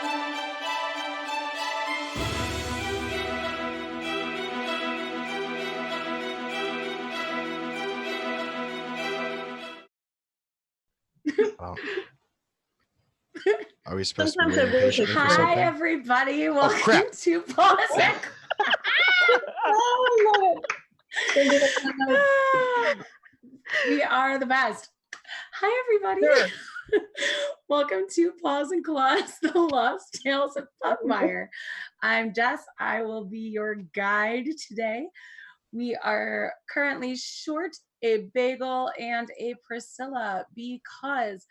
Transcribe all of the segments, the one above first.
Oh. Are we supposed to be Sometimes I waiting really patiently think for Hi, something? everybody. Welcome crap. to Paws. Oh, I love it. We are the best. Hi, everybody. Sure. Welcome to Paws and Claws, the Lost Tales of Pugmire. I'm Jess. I will be your guide today. We are currently short a Bagel and a Priscilla because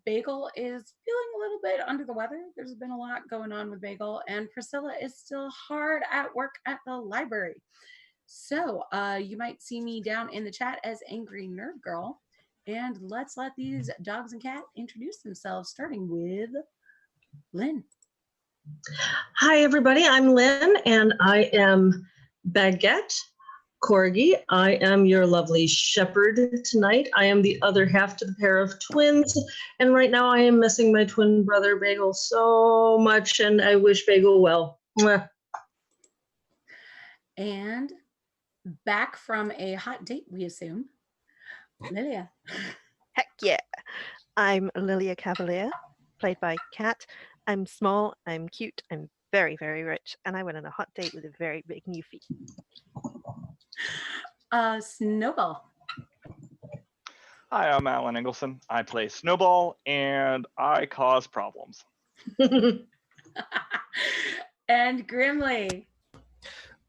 Bagel is feeling a little bit under the weather. There's been a lot going on with Bagel, and Priscilla is still hard at work at the library. So you might see me down in the chat as Angry Nerd Girl. And let's let these dogs and cats introduce themselves, starting with Lynn. Hi, everybody. I'm Lynn, and I am Baguette Corgi. I am your lovely shepherd tonight. I am the other half to the pair of twins, and right now I am missing my twin brother Bagel so much, and I wish Bagel well. Mwah. And back from a hot date, we assume, Lilia. Heck yeah. I'm Lilia Cavalier, played by Kat. I'm small, I'm cute, I'm very, very rich, and I went on a hot date with a very big newfie. Snowball. Hi, I'm Alan Engelson. I play Snowball, and I cause problems. And Grimly.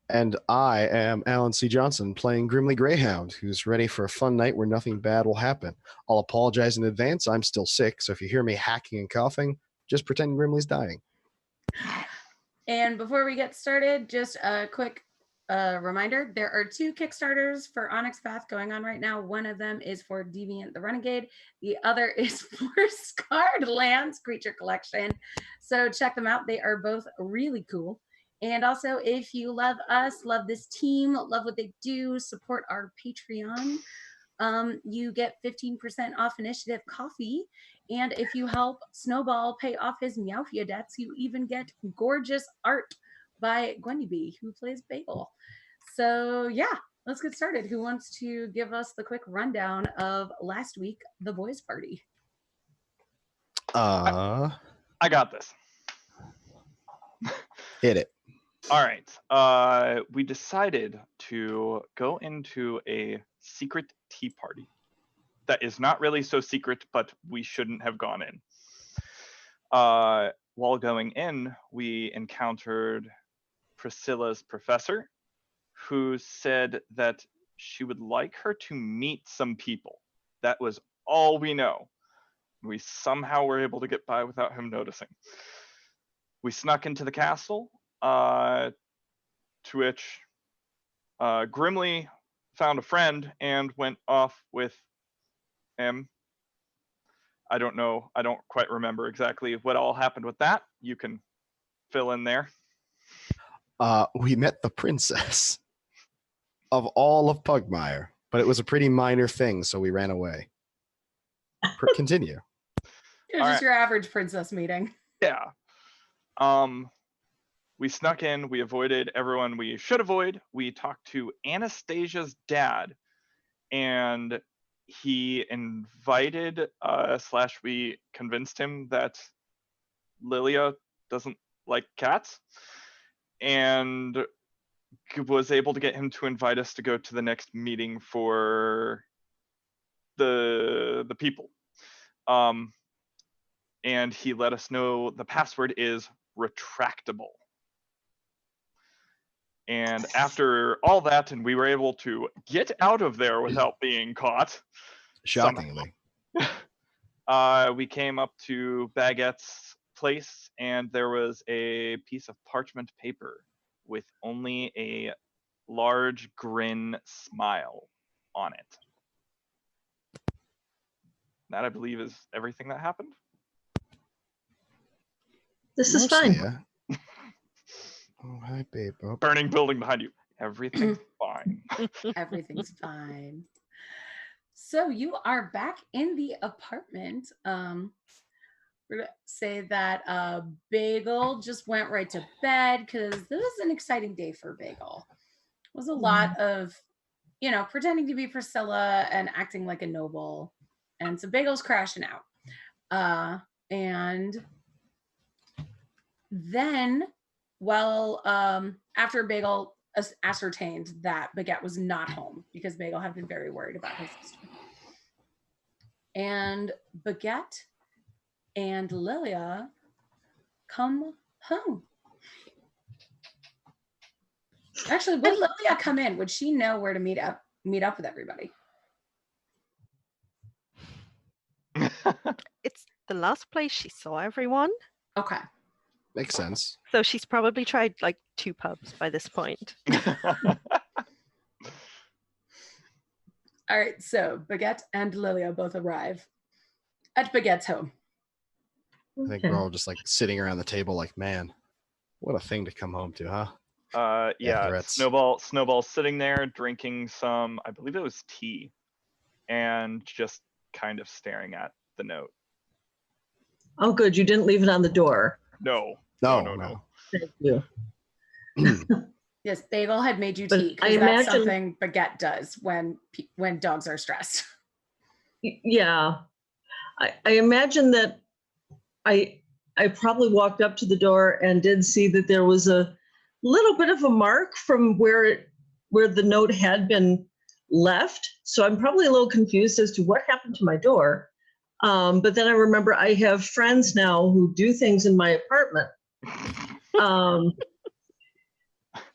And I am Alan C. Johnson, playing Grimly Greyhound, who's ready for a fun night where nothing bad will happen. I'll apologize in advance. I'm still sick, so if you hear me hacking and coughing, just pretend Grimly's dying. And before we get started, just a quick reminder, there are 2 Kickstarters for Onyx Path going on right now. One of them is for Deviant the Renegade. The other is for Scarred Lands Creature Collection. So check them out. They are both really cool. And also, if you love us, love this team, love what they do, support our Patreon, you get 15% off Initiative Coffee. And if you help Snowball pay off his Meowfia debts, you even get gorgeous art by Gwendy B, who plays Bagel. So yeah, let's get started. Who wants to give us the quick rundown of last week, the boys' party? I got this. Hit it. All right. We decided to go into a secret tea party that is not really so secret, but we shouldn't have gone in. While going in, we encountered Priscilla's professor, who said that she would like her to meet some people. That was all we know. We somehow were able to get by without him noticing. We snuck into the castle, to which Grimly found a friend and went off with him. I don't know. I don't quite remember exactly what all happened with that. You can fill in there. We met the princess of all of Pugmire, but it was a pretty minor thing, so we ran away. Continue. It was just your average princess meeting. Yeah. We snuck in. We avoided everyone we should avoid. We talked to Anastasia's dad, and he invited / we convinced him that Lilia doesn't like cats, and was able to get him to invite us to go to the next meeting for the people. And he let us know the password is retractable. And after all that, and we were able to get out of there without being caught. Shockingly. We came up to Baguette's place, and there was a piece of parchment paper with only a large grin smile on it. That, I believe, is everything that happened. This is Mostly, fine. yeah. Oh, hi, babe. Oh. Burning building behind you. Everything's fine. Everything's fine. So you are back in the apartment. we're gonna say that Bagel just went right to bed because this was an exciting day for Bagel. It was a lot of, pretending to be Priscilla and acting like a noble. And so Bagel's crashing out. And then, after Bagel ascertained that Baguette was not home, because Bagel had been very worried about his sister. And Baguette and Lilia come home. Actually, would Lilia come in? Would she know where to meet up with everybody? It's the last place she saw everyone. Okay. Makes sense. So she's probably tried like 2 pubs by this point. All right, so Baguette and Lilia both arrive at Baguette's home. I think we're all just like sitting around the table like, man, what a thing to come home to, huh? Yeah, threats. Snowball's sitting there drinking some, I believe it was tea, and just kind of staring at the note. Oh, good. You didn't leave it on the door. No. No. Thank you. Yes, Bagel had made you But tea I because that's imagine- something Baguette does when dogs are stressed. Yeah. I imagine that I probably walked up to the door and did see that there was a little bit of a mark from where the note had been left. So I'm probably a little confused as to what happened to my door. But then I remember I have friends now who do things in my apartment.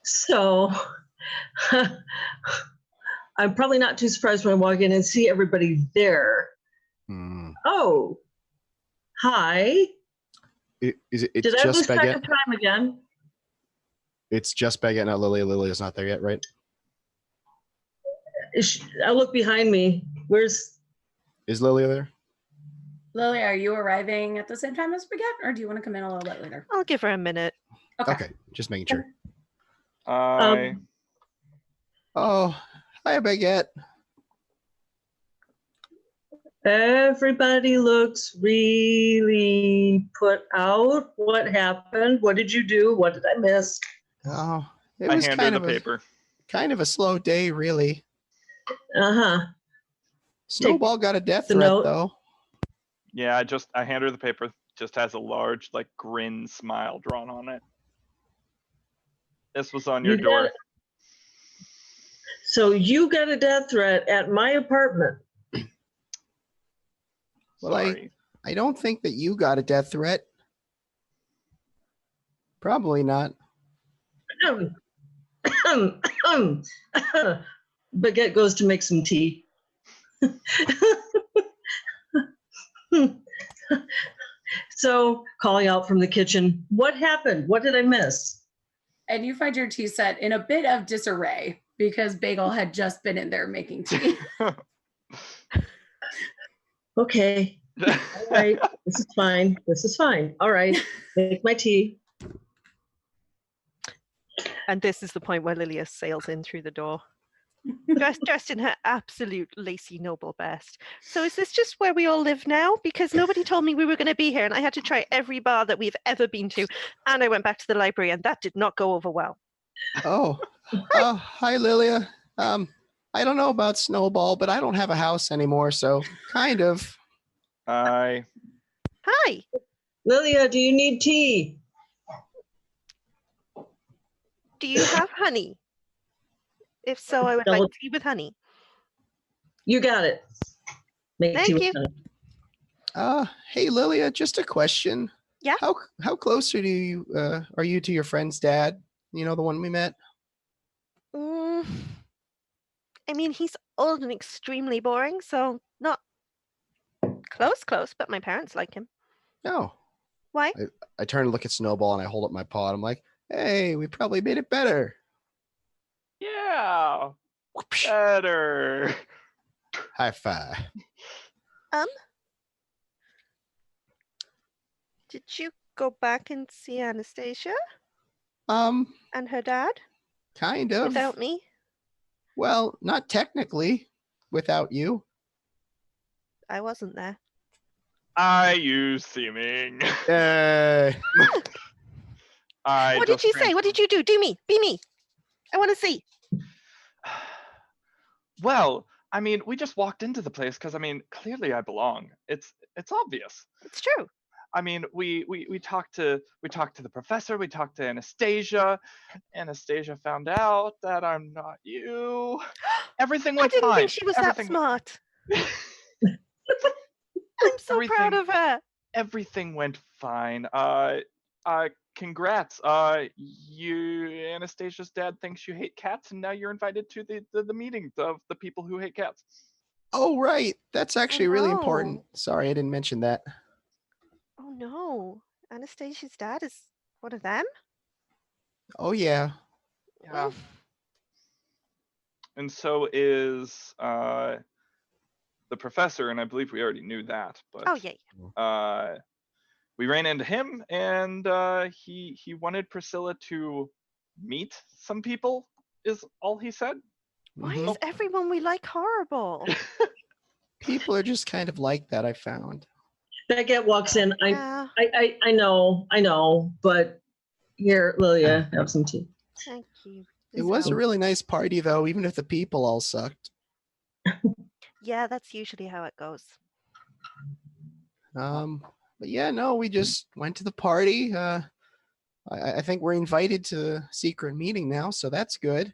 So I'm probably not too surprised when I walk in and see everybody there. Oh, hi. It's Did I lose just track Baguette? of time again? It's just Baguette, not Lilia. Lilia's not there yet, right? I'll look behind me. Is Lilia there? Lilia, are you arriving at the same time as Baguette, or do you want to come in a little bit later? I'll give her a minute. Okay, just making sure. I Oh, hi, Baguette. Everybody looks really put out. What happened? What did you do? What did I miss? Oh, it I was hand her kind the of paper. kind of a slow day, really. Uh-huh. Snowball got a death the threat, note. though. Yeah, I hand her the paper. Just has a large, like, grin smile drawn on it. This was on your You door. got- So you got a death threat at my apartment. Well, Sorry. I don't think that you got a death threat. Probably not. Baguette goes to make some tea. So calling out from the kitchen, what happened? What did I miss? And you find your tea set in a bit of disarray because Bagel had just been in there making tea. Okay. All right. This is fine. This is fine. All right. Make my tea. And this is the point where Lilia sails in through the door. Dressed in her absolute lacy noble best. So is this just where we all live now? Because nobody told me we were going to be here, and I had to try every bar that we've ever been to, and I went back to the library, and that did not go over well. Oh, hi, Lilia. I don't know about Snowball, but I don't have a house anymore, so kind of. I Hi. Lilia, do you need tea? Do you have honey? If so, I would like tea with honey. You got it. Make Thank tea with you. honey. Hey, Lilia, just a question. Yeah? How close are you to your friend's dad? You know, the one we met? I mean, he's old and extremely boring, so not close, but my parents like him. No. Why? I turn and look at Snowball and I hold up my paw and I'm like, hey, we probably made it better. yeah, Whoopsh. better. High five. Did you go back and see Anastasia And her dad kind of. without me? Well, not technically without you. I wasn't there. I use theming. What did you say? What did you do? Do me. Be me. I want to see. Well, I mean, we just walked into the place because, I mean, clearly I belong. It's obvious. It's true. I mean, we talked to the professor, we talked to Anastasia. Anastasia found out that I'm not you. Everything went fine. I didn't think she was that smart. I'm so proud of her. Everything went fine. Congrats. Anastasia's dad thinks you hate cats, and now you're invited to the meeting of the people who hate cats. Oh, right. That's actually really important. Sorry, I didn't mention that. Oh, no. Anastasia's dad is one of them? Oh, yeah. Yeah. And so is the professor, and I believe we already knew that. But oh, yeah. We ran into him, and he wanted Priscilla to meet some people, is all he said. Why is everyone we like horrible? People are just kind of like that, I found. Baguette walks in. I know, but here, Lilia, have some tea. Thank you. It was a really nice party, though, even if the people all sucked. Yeah, that's usually how it goes. But yeah, no, we just went to the party. I think we're invited to a secret meeting now, so that's good.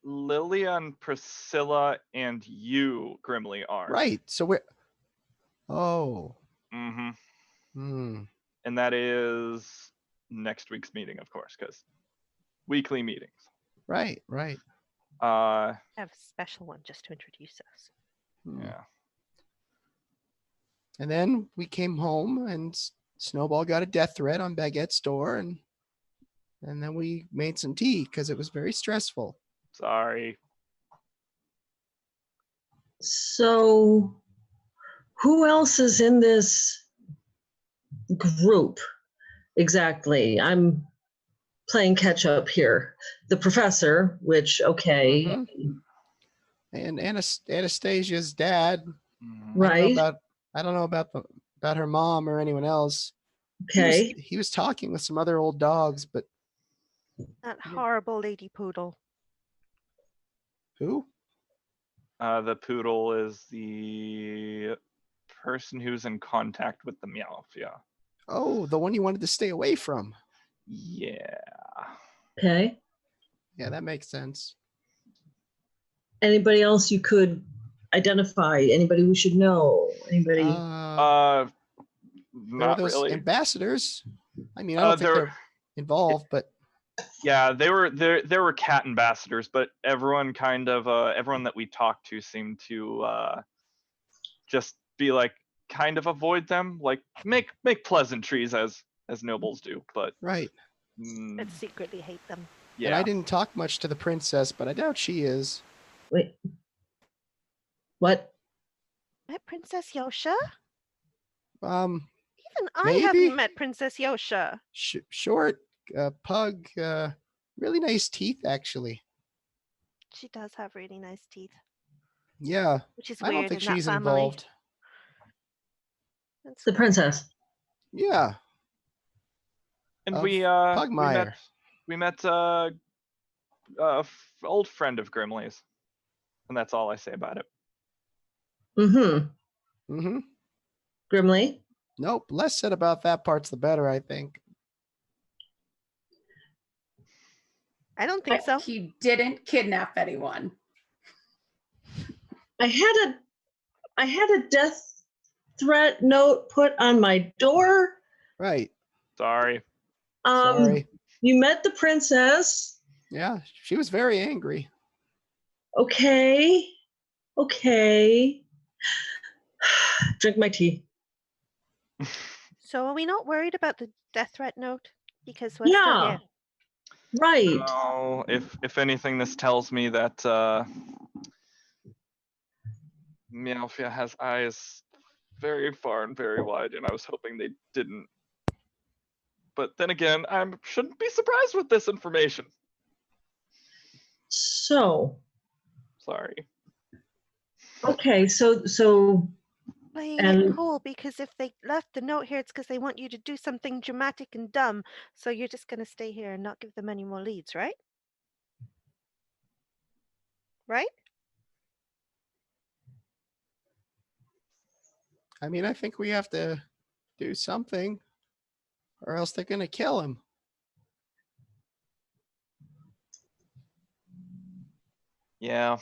Lilia and Priscilla and you, Grimly, are. Right, so we're... Oh. Mm-hmm. Hmm. And that is next week's meeting, of course, because weekly meetings. Right, right. I have a special one just to introduce us. Yeah. And then we came home, and Snowball got a death threat on Baguette's door, and then we made some tea because it was very stressful. Sorry. So, who else is in this group exactly? I'm playing catch up here. The professor, which, okay. Mm-hmm. And Anastasia's dad. Right. I don't know about her mom or anyone else. Okay. He was talking with some other old dogs, but that horrible lady poodle. Who? The poodle is the person who's in contact with the Meowfia. Oh, the one you wanted to stay away from. Yeah. Okay. Yeah, that makes sense. Anybody else you could identify? Anybody we should know? Anybody? Not those really. Ambassadors. I mean, I don't think they're involved, but yeah, there were cat ambassadors, but everyone that we talked to seemed to just be like kind of avoid them, like make pleasantries as nobles do, but right. But secretly hate them. Yeah. And I didn't talk much to the princess, but I doubt she is. Wait. What? Met Princess Yosha? Even I haven't met Princess Yosha. Short, pug, really nice teeth, actually. She does have really nice teeth. Yeah. Which is I weird don't think in she's that family. involved. That's the princess. Yeah. And Pugmire. we met old friend of Grimly's, and that's all I say about it. Grimly? Nope. Less said about that part's the better, I think. I don't think so. He didn't kidnap anyone. I had a death threat note put on my door. Right. Sorry. Sorry. You met the princess. Yeah, she was very angry. Okay. Drink my tea. So are we not worried about the death threat note? Because we're still here. Right. No, if anything, this tells me that Meowfia has eyes very far and very wide, and I was hoping they didn't. But then again, I shouldn't be surprised with this information. So. Sorry. Okay, so playing it And cool because if they left the note here, it's because they want you to do something dramatic and dumb. So you're just going to stay here and not give them any more leads, right? Right? I mean, I think we have to do something, or else they're gonna kill him. Yeah.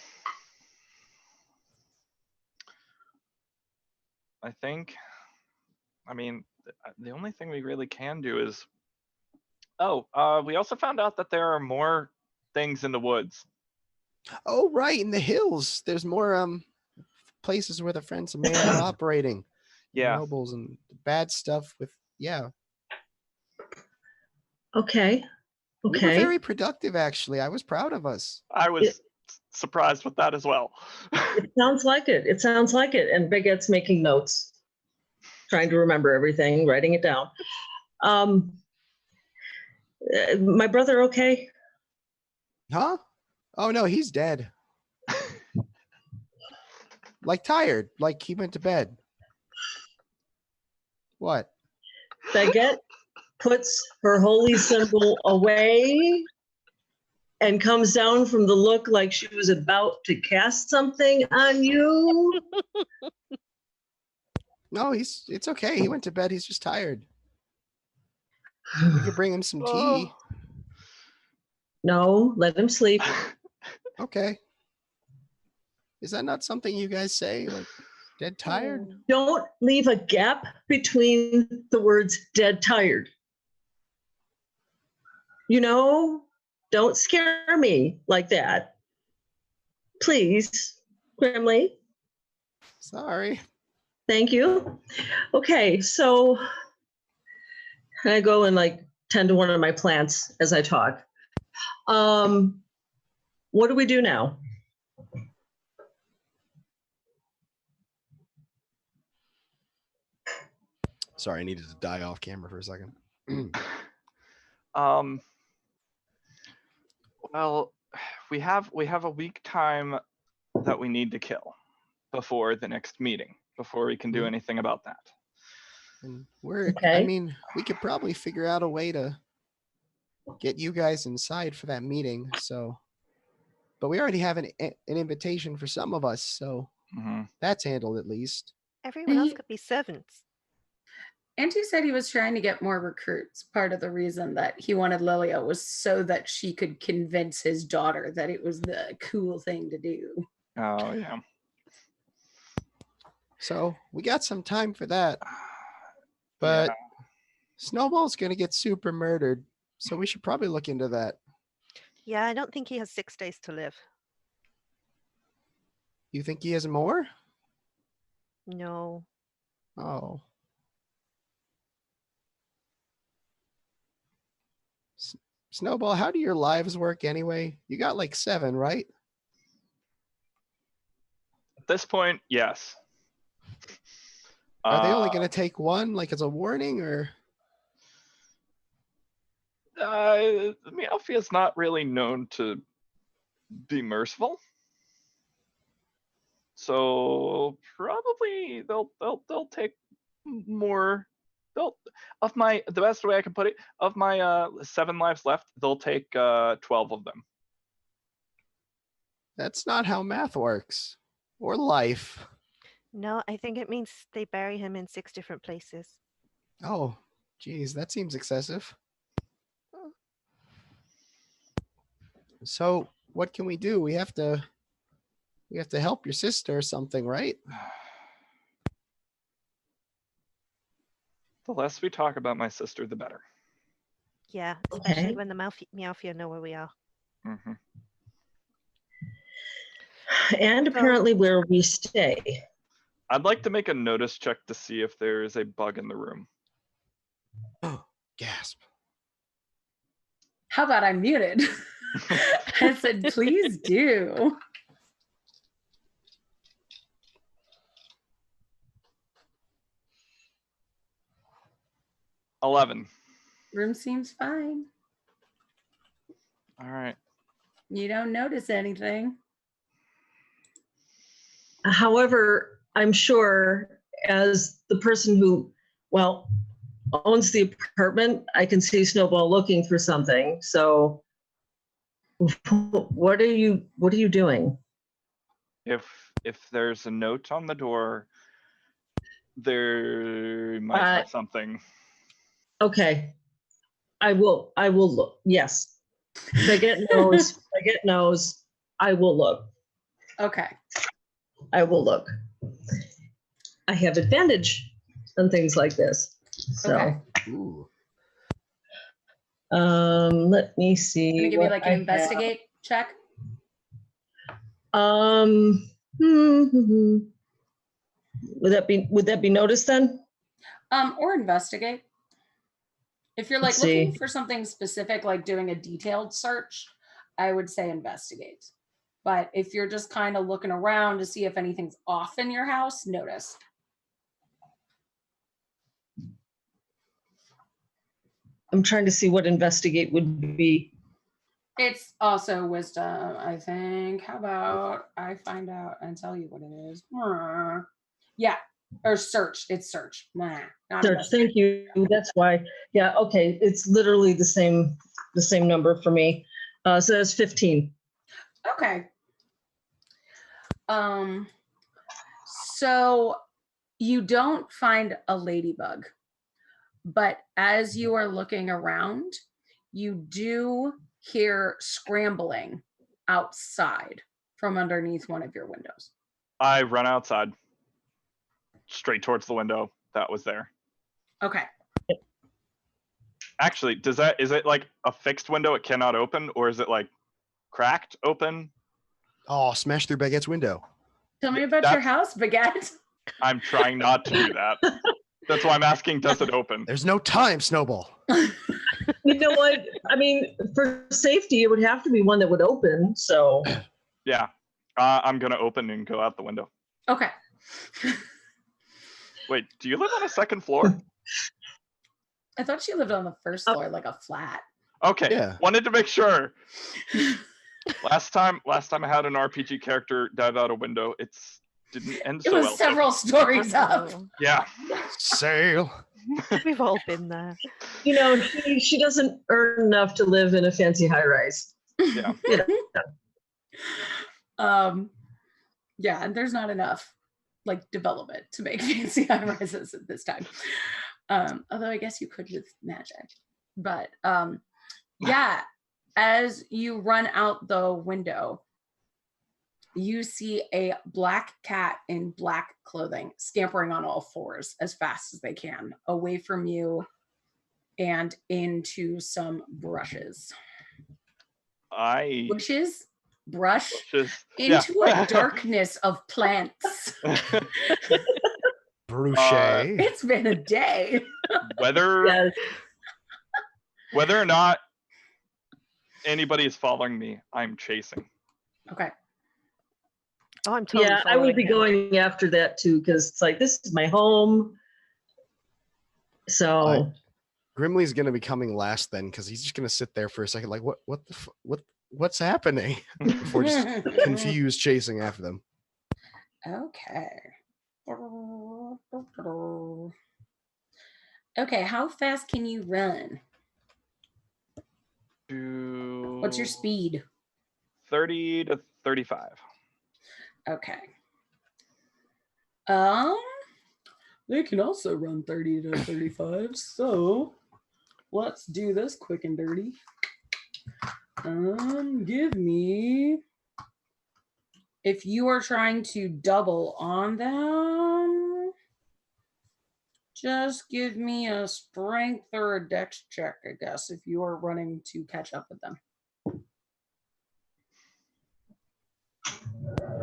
I mean, the only thing we really can do is, we also found out that there are more things in the woods. Oh, right, in the hills. There's more places where the Friends of Man are operating. Yeah. Nobles and bad stuff with okay. We were Okay. very productive, actually. I was proud of us. I was surprised with that as well. It sounds like it. It sounds like it. And Baguette's making notes, trying to remember everything, writing it down. My brother, okay? Huh? Oh no, he's dead. Like tired, like he went to bed. What? Baguette puts her holy symbol away and comes down from the look like she was about to cast something on you. No, it's okay. He went to bed. He's just tired. We could bring him some tea. No, let him sleep. Okay. Is that not something you guys say? Like dead tired? Don't leave a gap between the words dead tired. You know, don't scare me like that. Please, Grimly. Sorry. Thank you. Okay, so I go and like tend to one of my plants as I talk. What do we do now? Sorry, I needed to die off camera for a second. Well, we have a week time that we need to kill before the next meeting, before we can do anything about that. And I Okay. mean, we could probably figure out a way to get you guys inside for that meeting. So, but we already have an invitation for some of us, so that's handled at least. Everyone else could be servants. And he said he was trying to get more recruits. Part of the reason that he wanted Lilia was so that she could convince his daughter that it was the cool thing to do. Oh, yeah. So we got some time for that. But Snowball's going to get super murdered. So we should probably look into that. Yeah, I don't think he has 6 days to live. You think he has more? No. Oh. Snowball, how do your lives work anyway? You got like 7, right? At this point, yes. Are they only going to take 1, like as a warning, or? Meowfia's not really known to be merciful, so probably they'll take more. The best way I can put it, of my 7 lives left, they'll take 12 of them. That's not how math works, or life. No, I think it means they bury him in 6 different places. Oh, geez, that seems excessive. So what can we do? We have to help your sister or something, right? The less we talk about my sister, the better. Yeah, especially when the Meowfia know where we are. Mm-hmm. And apparently where we stay. I'd like to make a notice check to see if there is a bug in the room. Oh, gasp. How about I'm muted? I said, please do. $11. Room seems fine. All right. You don't notice anything. However, I'm sure as the person who, well, owns the apartment, I can see Snowball looking for something. So what are you doing? If there's a note on the door, there might have something. Okay. I will look. Yes. Baguette knows. I will look. Okay. I will look. I have advantage on things like this. So Okay. Ooh. Let me see. I'm gonna give you like an investigate check. Would that be noticed then? Or investigate. If you're like Let's looking see. for something specific, like doing a detailed search, I would say investigate. But if you're just kind of looking around to see if anything's off in your house, notice. I'm trying to see what investigate would be. It's also wisdom, I think. How about I find out and tell you what it is? Yeah, or search. It's search. Not Search. Thank you. That's why. Yeah. Okay. It's literally the same number for me. So that's 15. Okay. So you don't find a ladybug, but as you are looking around, you do hear scrambling outside from underneath one of your windows. I run outside, straight towards the window that was there. Okay. Actually, is it like a fixed window it cannot open, or is it like cracked open? Oh, smash through Baguette's window. Tell me about your house, Baguette. I'm trying not to do that. That's why I'm asking, does it open? There's no time, Snowball. You know what? I mean, for safety, it would have to be one that would open. So. Yeah. I'm going to open and go out the window. Okay. Wait, do you live on a second floor? I thought she lived on the first floor, like a flat. Okay. Yeah. Wanted to make sure. Last time I had an RPG character dive out a window, it didn't end so well. It was several stories up. Yeah. Sail. We've all been there. You know, she doesn't earn enough to live in a fancy high rise. Yeah. You know. Yeah, and there's not enough like development to make fancy high rises at this time. Although I guess you could with magic. But yeah, as you run out the window, you see a black cat in black clothing scampering on all fours as fast as they can away from you and into some brushes. Brush into a darkness of plants. Bruche. It's been a day. Whether or not anybody is following me, I'm chasing. Okay. Oh, I'm totally I would be him. going after that too, because it's like, this is my home. So Grimly's gonna be coming last then, because he's just gonna sit there for a second, like what's happening before just confused chasing after them. Okay. Okay, how fast can you run? What's your speed? 30 to 35. Okay. They can also run 30 to 35, so let's do this quick and dirty. Give me, if you are trying to double on them, just give me a strength or a dex check, I guess, if you are running to catch up with them.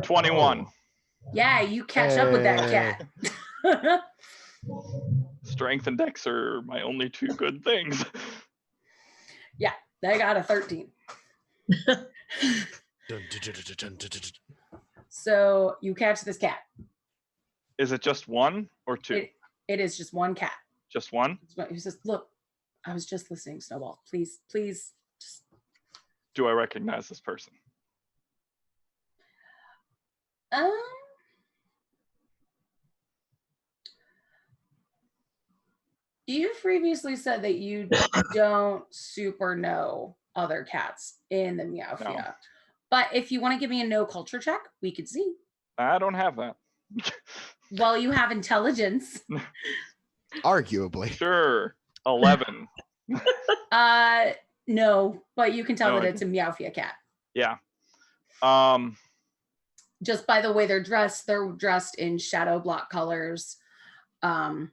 21. Yeah, you catch up with that cat. Strength and dex are my only two good things. Yeah, they got a 13. So you catch this cat. Is it just one or two? It is just one cat. Just one? He says, look, I was just listening, Snowball. Please. Just... Do I recognize this person? You've previously said that you don't super know other cats in the Meowfia. No. But if you want to give me a no culture check, we could see. I don't have that. Well, you have intelligence. Arguably. Sure. 11. No, but you can tell No, that I it's a Meowfia cat. Yeah. Just by the way they're dressed in shadow block colors. And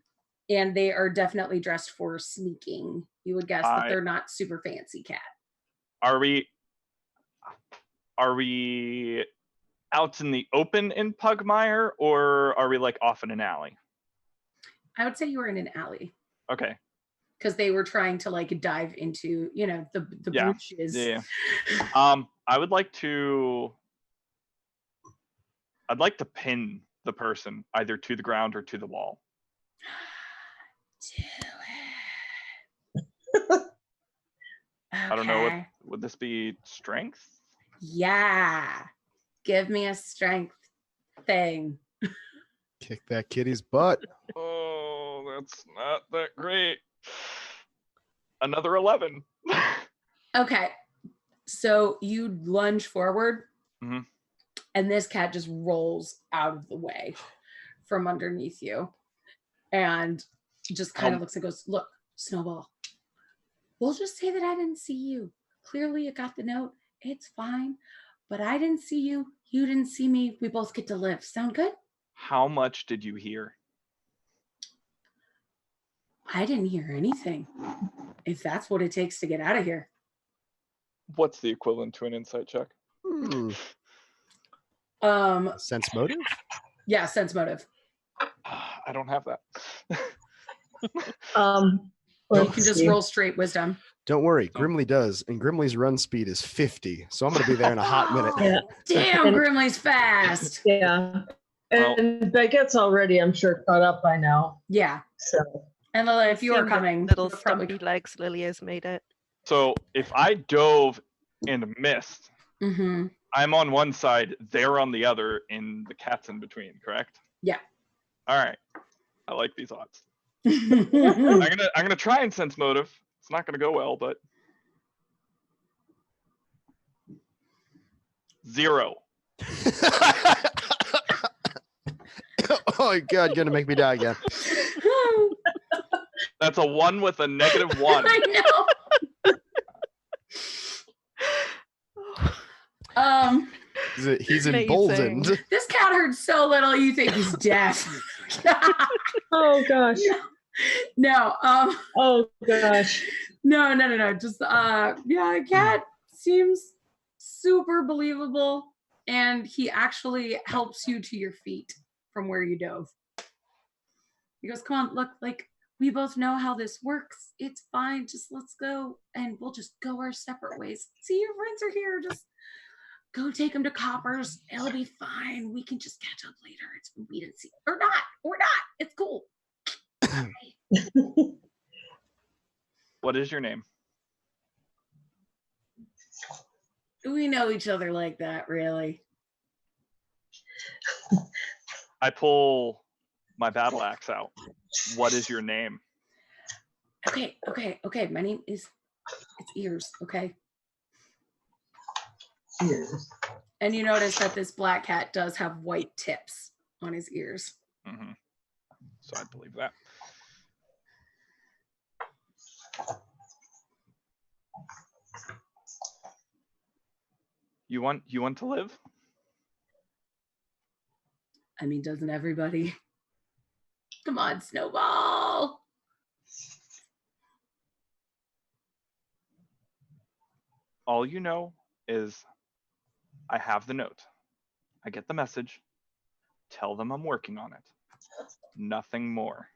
they are definitely dressed for sneaking. You would guess that they're not super fancy cat. Are we out in the open in Pugmire, or are we like off in an alley? I would say you were in an alley. Okay. Because they were trying to like dive into, the bushes. Yeah. I'd like to pin the person either to the ground or to the wall. Do it. Okay. I don't know. Would this be strength? Yeah. Give me a strength thing. Kick that kitty's butt. Oh, that's not that great. Another 11. Okay. So you lunge forward, Mhm. and this cat just rolls out of the way from underneath you and just kind of looks and goes, look, Snowball, we'll just say that I didn't see you. Clearly you got the note. It's fine. But I didn't see you. You didn't see me. We both get to live. Sound good? How much did you hear? I didn't hear anything. If that's what it takes to get out of here. What's the equivalent to an insight check? Sense motive? Yeah, sense motive. I don't have that. You can just roll straight wisdom. Don't worry, Grimly does, and Grimly's run speed is 50, so I'm going to be there in a hot minute. Yeah. Damn, Grimly's fast. Yeah. Well- And Baguette's already, I'm sure, caught up by now. Yeah. So And Lily, if you are Seeing the coming, little you're probably stumpy legs Lily has made it. So if I dove and missed, Mm-hmm. I'm on one side, they're on the other, and the cat's in between, correct? Yeah. All right. I like these odds. I'm gonna try and sense motive. It's not gonna go well, but 0. Oh my god, you're gonna make me die again. That's a 1 with a -1. I know. He's Amazing. emboldened. This cat heard so little you think he's deaf. oh gosh. No. Oh gosh. No. Just the cat seems super believable, and he actually helps you to your feet from where you dove. He goes, come on, look, like we both know how this works. It's fine. Just let's go, and we'll just go our separate ways. See, your friends are here. Just go take them to Coppers. It'll be fine. We can just catch up later. We didn't see, or not. It's cool. What is your name? Do we know each other like that, really? I pull my battle axe out. What is your name? Okay. My name is, it's Ears, okay? Ears. And you notice that this black cat does have white tips on his ears. Mm-hmm. So I believe that. You want to live? I mean, doesn't everybody? Come on, Snowball. All you know is I have the note. I get the message. Tell them I'm working on it. Nothing more.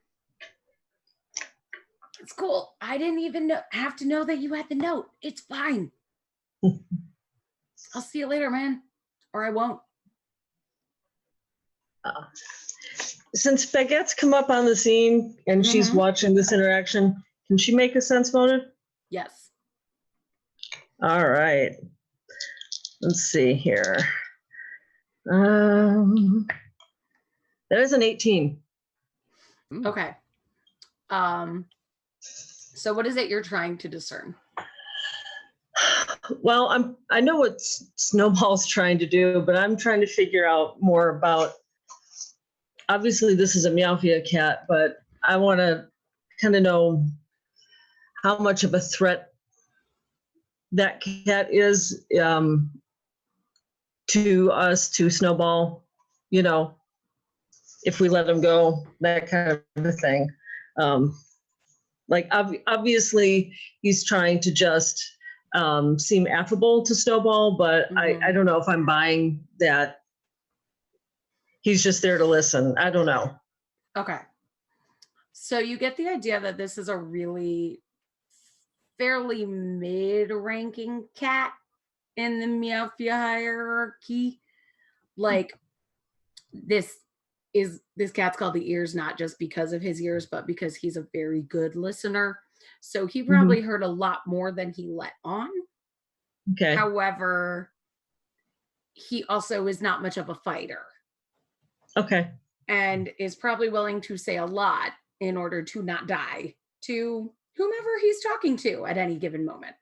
It's cool. I didn't even have to know that you had the note. It's fine. I'll see you later, man. Or I won't. Since Baguette's come up on the scene and she's watching this interaction, can she make a sense motive? Yes. All right. Let's see here. That is an 18. Okay. So what is it you're trying to discern? Well, I know what Snowball's trying to do, but I'm trying to figure out more about. Obviously, this is a Meowfia cat, but I want to kind of know how much of a threat that cat is to us, to Snowball. You know, if we let him go, that kind of a thing. Like obviously, he's trying to just seem affable to Snowball, but I don't know if I'm buying that. He's just there to listen. I don't know. Okay. So you get the idea that this is a really fairly mid-ranking cat in the Meowfia hierarchy. Like this cat's called the Ears, not just because of his ears, but because he's a very good listener. So he probably heard a lot more than he let on. Okay. However, he also is not much of a fighter. Okay. And is probably willing to say a lot in order to not die to whomever he's talking to at any given moment.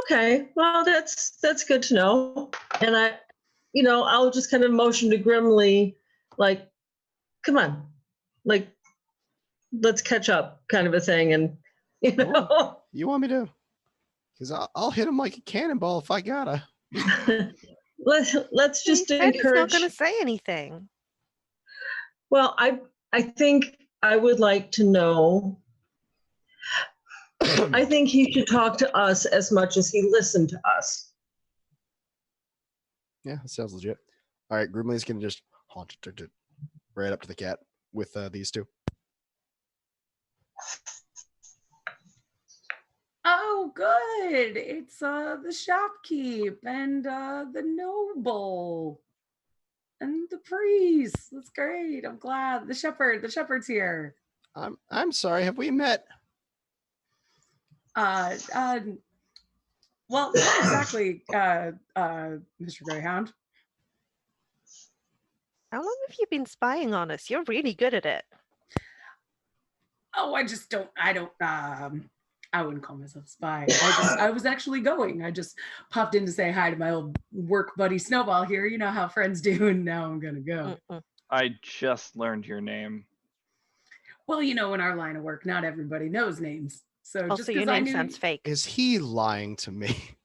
Okay. Well, that's good to know. And I'll just kind of motion to Grimly, like, come on, like, let's catch up, kind of a thing. And Ooh, you want me to? Because I'll hit him like a cannonball if I gotta. let's just He said he's not encourage. going to say anything. Well, I think I would like to know. I think he should talk to us as much as he listened to us. Yeah, that sounds legit. All right, Grimly's gonna just haunt it right up to the cat with these two. Oh, good. It's the shopkeep and the noble and the priest. That's great. I'm glad. The shepherd's here. I'm sorry. Have we met? Well, not exactly, Mr. Greyhound. How long have you been spying on us? You're really good at it. Oh, I wouldn't call myself a spy. I was actually going. I just popped in to say hi to my old work buddy Snowball here. You know how friends do, and now I'm gonna go. I just learned your name. Well, in our line of work, not everybody knows names. So Also, just your because name sounds fake. Is he lying to me?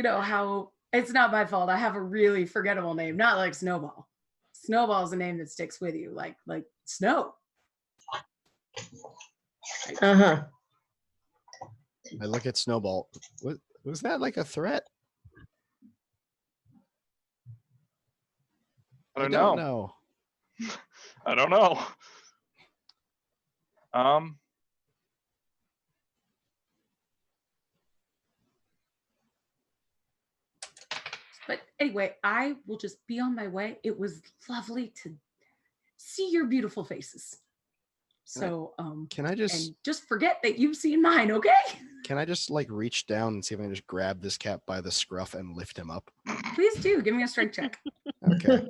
How it's not my fault. I have a really forgettable name, not like Snowball. Snowball's a name that sticks with you, like snow. Uh-huh. I look at Snowball. Was that like a threat? I don't know. I don't know. But anyway, I will just be on my way. It was lovely to see your beautiful faces. So, can I just... And just forget that you've seen mine, okay? Can I just like reach down and see if I can just grab this cat by the scruff and lift him up? Please do. Give me a strength check. Okay.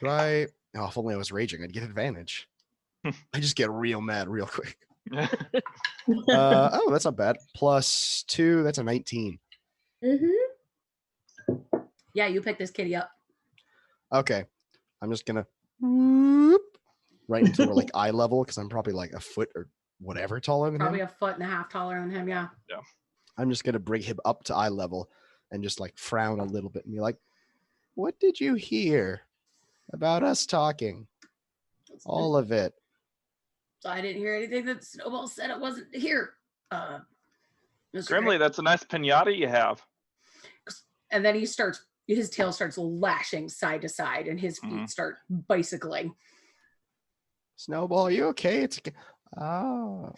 Do I... Oh, if only I was raging, I'd get advantage. I just get real mad real quick. Oh, that's not bad. +2, that's a 19. Yeah, you pick this kitty up. Okay. I'm just gonna whoop right into her like eye level because I'm probably like a foot or whatever taller than Probably him. a foot and a half taller than him, yeah. Yeah. I'm just gonna bring him up to eye level and just like frown a little bit and be like, "What did you hear about us talking? All of it." So I didn't hear anything that Snowball said it wasn't here. Mr. Grimly, that's a nice pinata you have. And then his tail starts lashing side to side and his feet start bicycling. Snowball, are you okay? It's okay. Oh.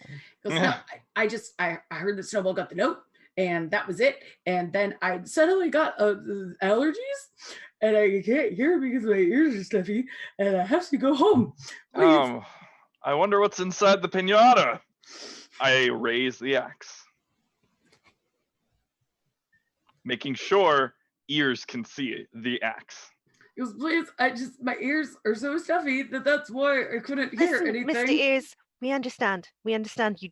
I heard that Snowball got the note and that was it. And then I suddenly got allergies and I can't hear because my ears are stuffy and I have to go home. Please. I wonder what's inside the pinata. I raise the axe, making sure ears can see the axe. Because please, my ears are so stuffy that's why I couldn't hear Listen, anything. Mr. Ears, we understand. We understand you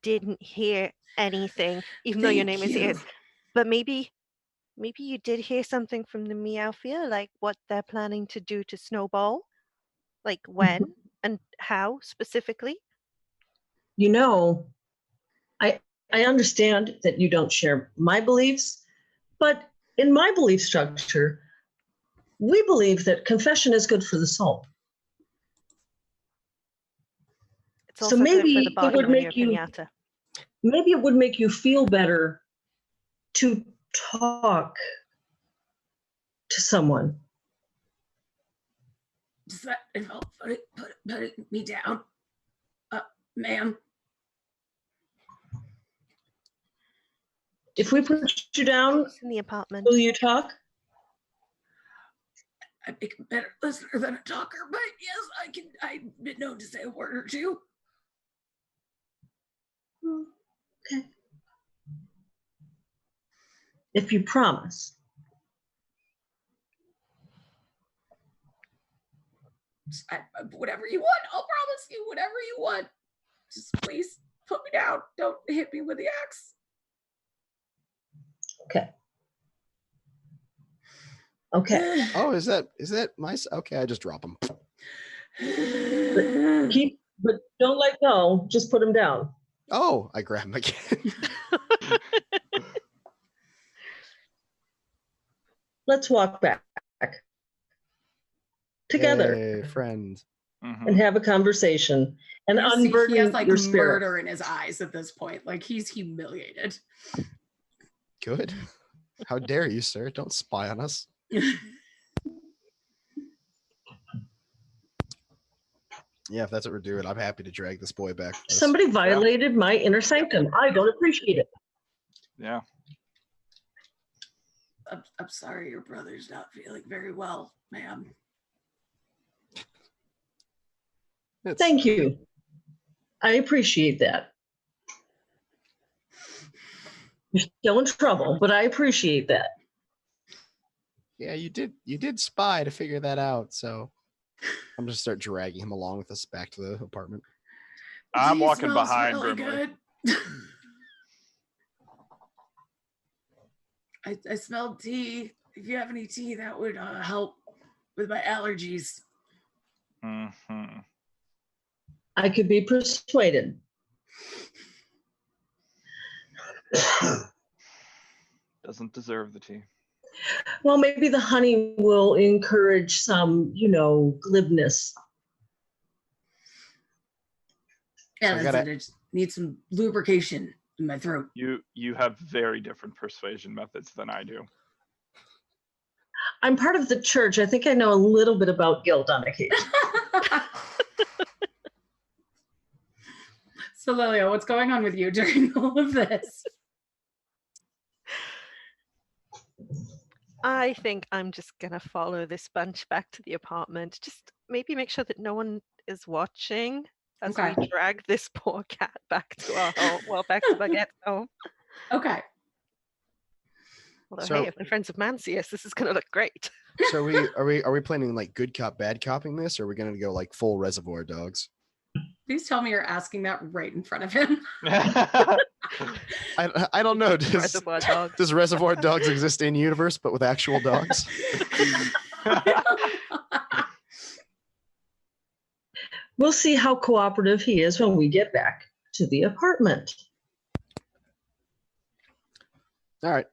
didn't hear anything, even though your name is Ears. But maybe you did hear something from the Meowfia, like what they're planning to do to Snowball? Like when and how specifically? You know, I understand that you don't share my beliefs, but in my belief structure, we believe that confession is good for the soul. It's also good for the body when you're a piñata. Maybe it would make you feel better to talk to someone. Does that involve putting me down, ma'am? If we put you down, in the apartment, will you talk? I'd make a better listener than a talker, but yes, I can. I've been known to say a word or two. Okay. If you promise. Whatever you want, I'll promise you whatever you want. Just please put me down. Don't hit me with the axe. Okay. Okay. Oh, is that my? Okay, I just drop him. But don't let go. Just put him down. Oh, I grab him again. Let's walk back together. Yay, friend. And have a conversation and unburden he has like your spirit. murder in his eyes at this point. Like he's humiliated. Good. How dare you, sir? Don't spy on us. Yeah, if that's what we're doing, I'm happy to drag this boy back. Somebody violated my inner sanctum. I don't appreciate it. Yeah. I'm sorry your brother's not feeling very well, ma'am. Thank you. I appreciate that. You're still in trouble, but I appreciate that. Yeah, you did spy to figure that out, so I'm just start dragging him along with us back to the apartment. I'm walking behind really Grimly. Good. I smelled tea. If you have any tea, that would help with my allergies. Mm-hmm. I could be persuaded. Doesn't deserve the tea. Well, maybe the honey will encourage some, glibness. Yeah, I just need some lubrication in my throat. You have very different persuasion methods than I do. I'm part of the church. I think I know a little bit about guilt on occasion. So Lilia, what's going on with you during all of this? I think I'm just going to follow this bunch back to the apartment. Just maybe make sure that no one is watching as we drag this poor cat back to our home. Well, back to Baguette's home. Okay. Although, hey, if my friends of man see us, this is going to look great. So are we planning like good cop, bad copping this, or are we going to go like full Reservoir Dogs? Please tell me you're asking that right in front of him. I don't know. Does Reservoir Dogs exist in universe, but with actual dogs? We'll see how cooperative he is when we get back to the apartment. All right.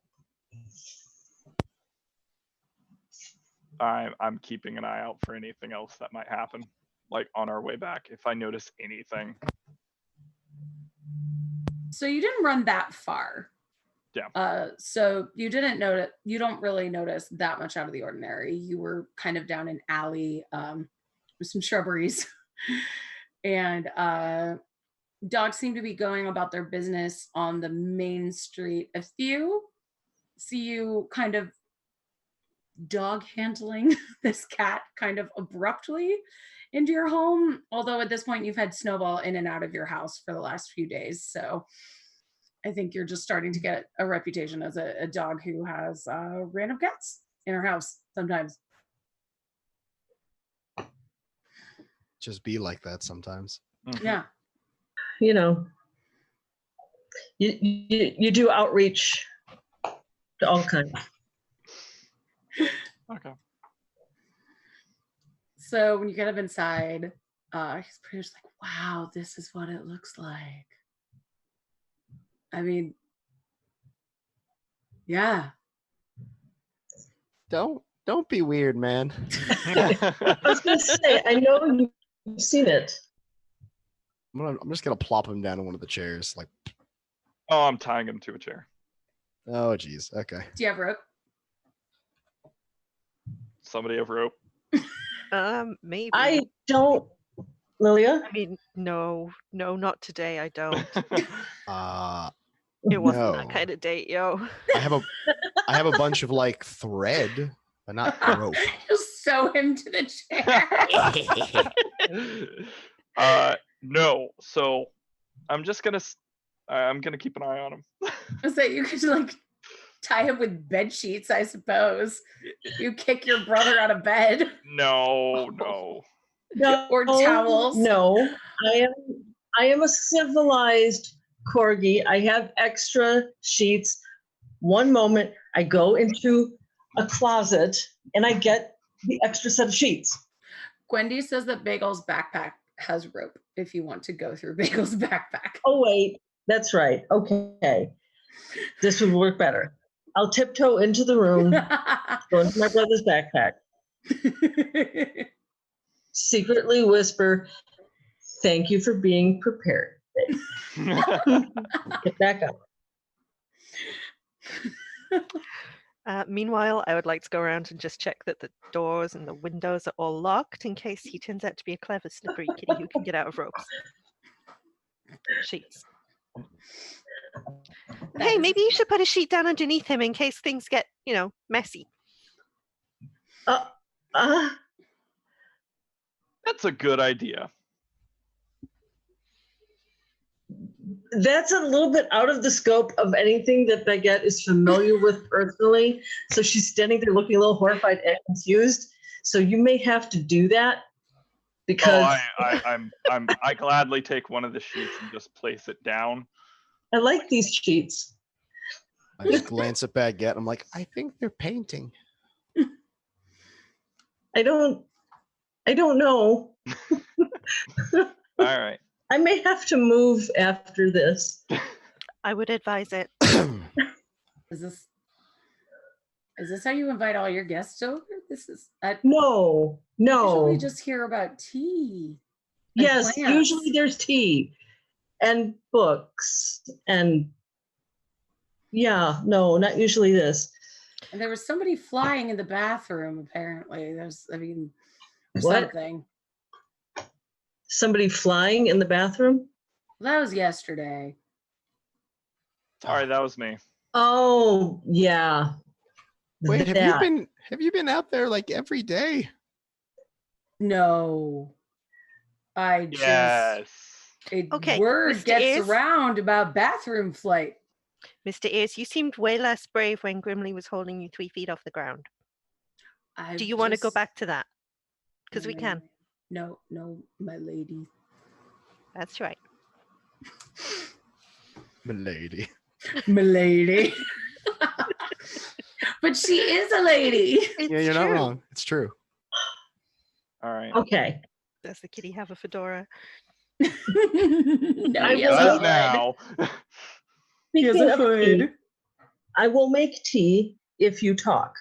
I'm keeping an eye out for anything else that might happen, like on our way back, if I notice anything. So you didn't run that far. Yeah. So you don't really notice that much out of the ordinary. You were kind of down an alley with some shrubberies. And dogs seem to be going about their business on the main street. A few see you kind of dog handling this cat kind of abruptly into your home, although at this point you've had Snowball in and out of your house for the last few days, so I think you're just starting to get a reputation as a dog who has random cats in her house sometimes. just be like that sometimes. Mhm. Yeah. You know, you do outreach to all kinds. Okay. So when you get up inside, he's pretty much like, wow, this is what it looks like. I mean, yeah. Don't be weird, man. I was going to say, I know you've seen it. I'm just gonna plop him down in one of the chairs. Like, Oh, I'm tying him to a chair. oh geez, okay. Do you have rope? Somebody have rope. Maybe. I don't, Lilia. I mean, no, not today. I don't. It wasn't No. that kind of date, yo. I have a bunch of like thread, but not rope. Just sew him to the chair. No. So I'm just gonna keep an eye on him. I say you could like tie him with bed sheets, I suppose. You kick your brother out of bed. No. No, Or towels. No, I am a civilized corgi. I have extra sheets. One moment, I go into a closet and I get the extra set of sheets. Gwendy says that Bagel's backpack has rope if you want to go through Bagel's backpack. Oh wait, that's right. Okay, this would work better. I'll tiptoe into the room, go into my brother's backpack, secretly whisper, "Thank you for being prepared." Get back up. Meanwhile, I would like to go around and just check that the doors and the windows are all locked in case he turns out to be a clever, slippery kitty who can get out of ropes. Sheets. Hey, maybe you should put a sheet down underneath him in case things get, messy. That's a good idea. That's a little bit out of the scope of anything that Baguette is familiar with personally. So she's standing there looking a little horrified and confused. So you may have to do that because I gladly take one of the sheets and just place it down. I like these sheets. I just glance at Baguette. I'm like, I think they're painting. I don't know. All right. I may have to move after this. I would advise it. Is this how you invite all your guests over? This is No. Usually just hear about tea. and Yes, plants. usually there's tea and books and no, not usually this. And there was somebody flying in the bathroom, apparently. Or What? something. Somebody flying in the bathroom? That was yesterday. Sorry, that was me. Oh, yeah. Wait, That. have you been out there like every day? No. Yes. Okay, Word Mr. gets Ayres? around about bathroom flight. Mr. Ayres, you seemed way less brave when Grimly was holding you 3 feet off the ground. Do you want to go back to that? Because we can. No, my lady. That's right. Milady. Milady. But she is a lady. Yeah, you're not wrong. It's true. All right. Okay. Does the kitty have a fedora? No, I he has will- a Does hood. now. He has Speaking a of tea, hood. I will make tea if you talk.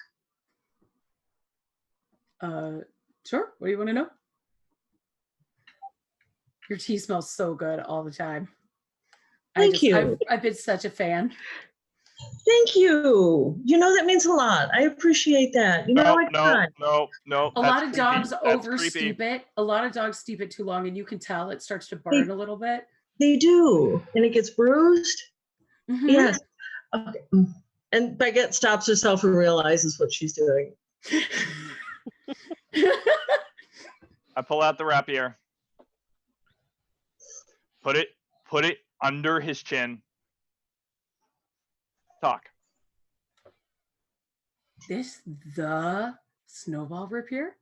Sure. What do you want to know? Your tea smells so good all the time. Thank you. I've been such a fan. Thank you. That means a lot. I appreciate that. No. I try. A lot of dogs That's oversteep it. A lot of dogs steep it too long, and you can tell it starts to burn a little bit. They do. And it gets bruised. Mhm. Yes. Okay. And Baguette stops herself and realizes what she's doing. I pull out the rapier. Put it under his chin. Talk. The snowball rapier?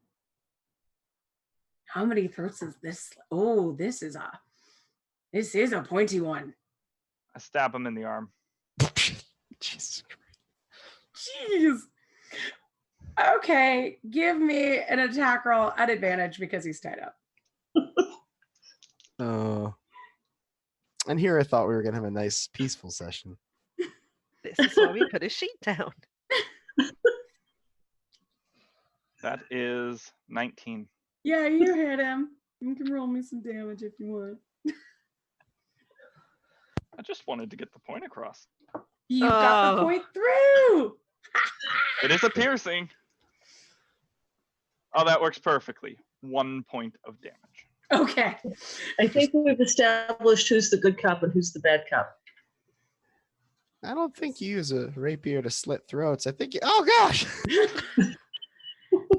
How many throats is this? Oh, this is a pointy one. I stab him in the arm. Jesus Christ. Jeez. Okay, give me an attack roll at advantage because he's tied up. And here I thought we were gonna have a nice, peaceful session. This is why we put a sheet down. That is 19. Yeah, you hit him. You can roll me some damage if you want. I just wanted to get the point across. You got the point through. It is a piercing. Oh, that works perfectly. 1 point of damage. Okay. I think we've established who's the good cop and who's the bad cop. I don't think you use a rapier to slit throats. I think you. Oh gosh.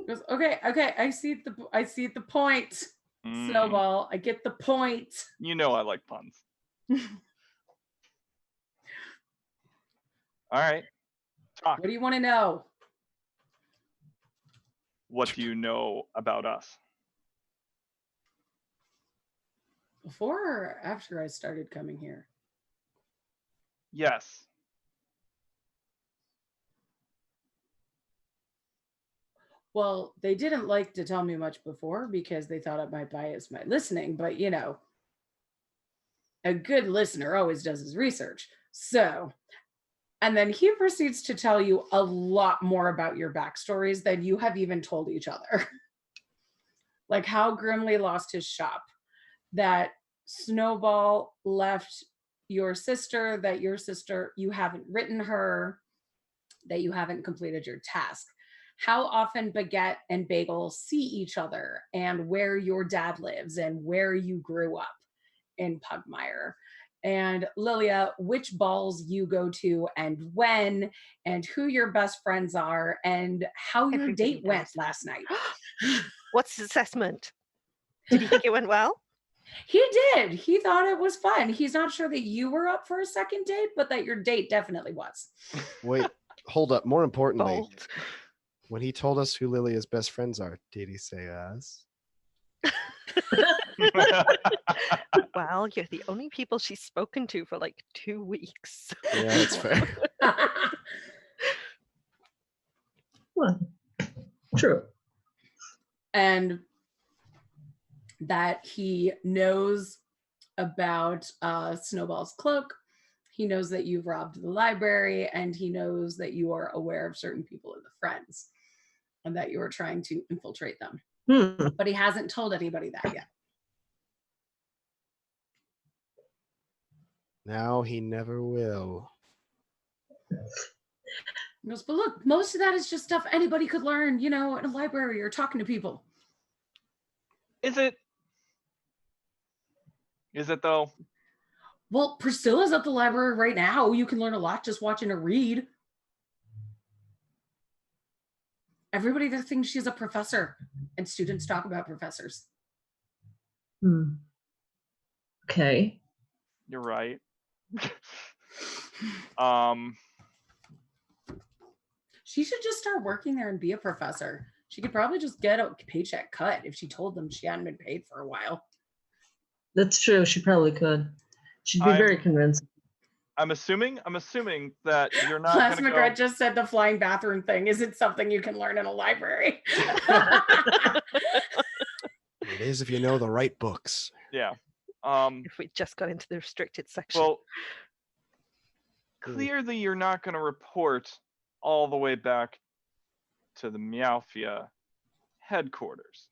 Goes, okay. I see the point. Snowball. I get the point. You know I like puns. All right. Talk. What do you want to know? What do you know about us? Before or after I started coming here? Yes. Well, they didn't like to tell me much before because they thought it might bias my listening, but you know, a good listener always does his research. So, and then he proceeds to tell you a lot more about your backstories than you have even told each other. Like how Grimly lost his shop, that Snowball left your sister, that your sister, you haven't written her, that you haven't completed your task. How often Baguette and Bagel see each other, and where your dad lives and where you grew up in Pugmire. And Lilia, which balls you go to and when, and who your best friends are, and how your Everybody date went knows. last night. What's his assessment? Did he think it went well? He did. He thought it was fun. He's not sure that you were up for a second date, but that your date definitely was. Wait, hold up. More importantly, Bold. when he told us who Lilia's best friends are, did he say us? Well, you're the only people she's spoken to for like 2 weeks. Yeah, that's fair. Well, true. And that he knows about Snowball's cloak. He knows that you've robbed the library, and he knows that you are aware of certain people in the Friends and that you are trying to infiltrate them. But he hasn't told anybody that yet. Now he never will. He goes, but look, most of that is just stuff anybody could learn, you know, in a library or talking to people. Is it? Is it though? Well, Priscilla's at the library right now. You can learn a lot just watching her read. Everybody there thinks she's a professor, and students talk about professors. Okay. You're right. She should just start working there and be a professor. She could probably just get a paycheck cut if she told them she hadn't been paid for a while. That's true. She probably could. She'd be very convincing. I'm assuming that you're not Plus, gonna McGrath go. just said the flying bathroom thing isn't something you can learn in a library. It is if you know the right books. Yeah. If we just got into the restricted section. Well, clearly you're not going to report all the way back to the Meowfia headquarters.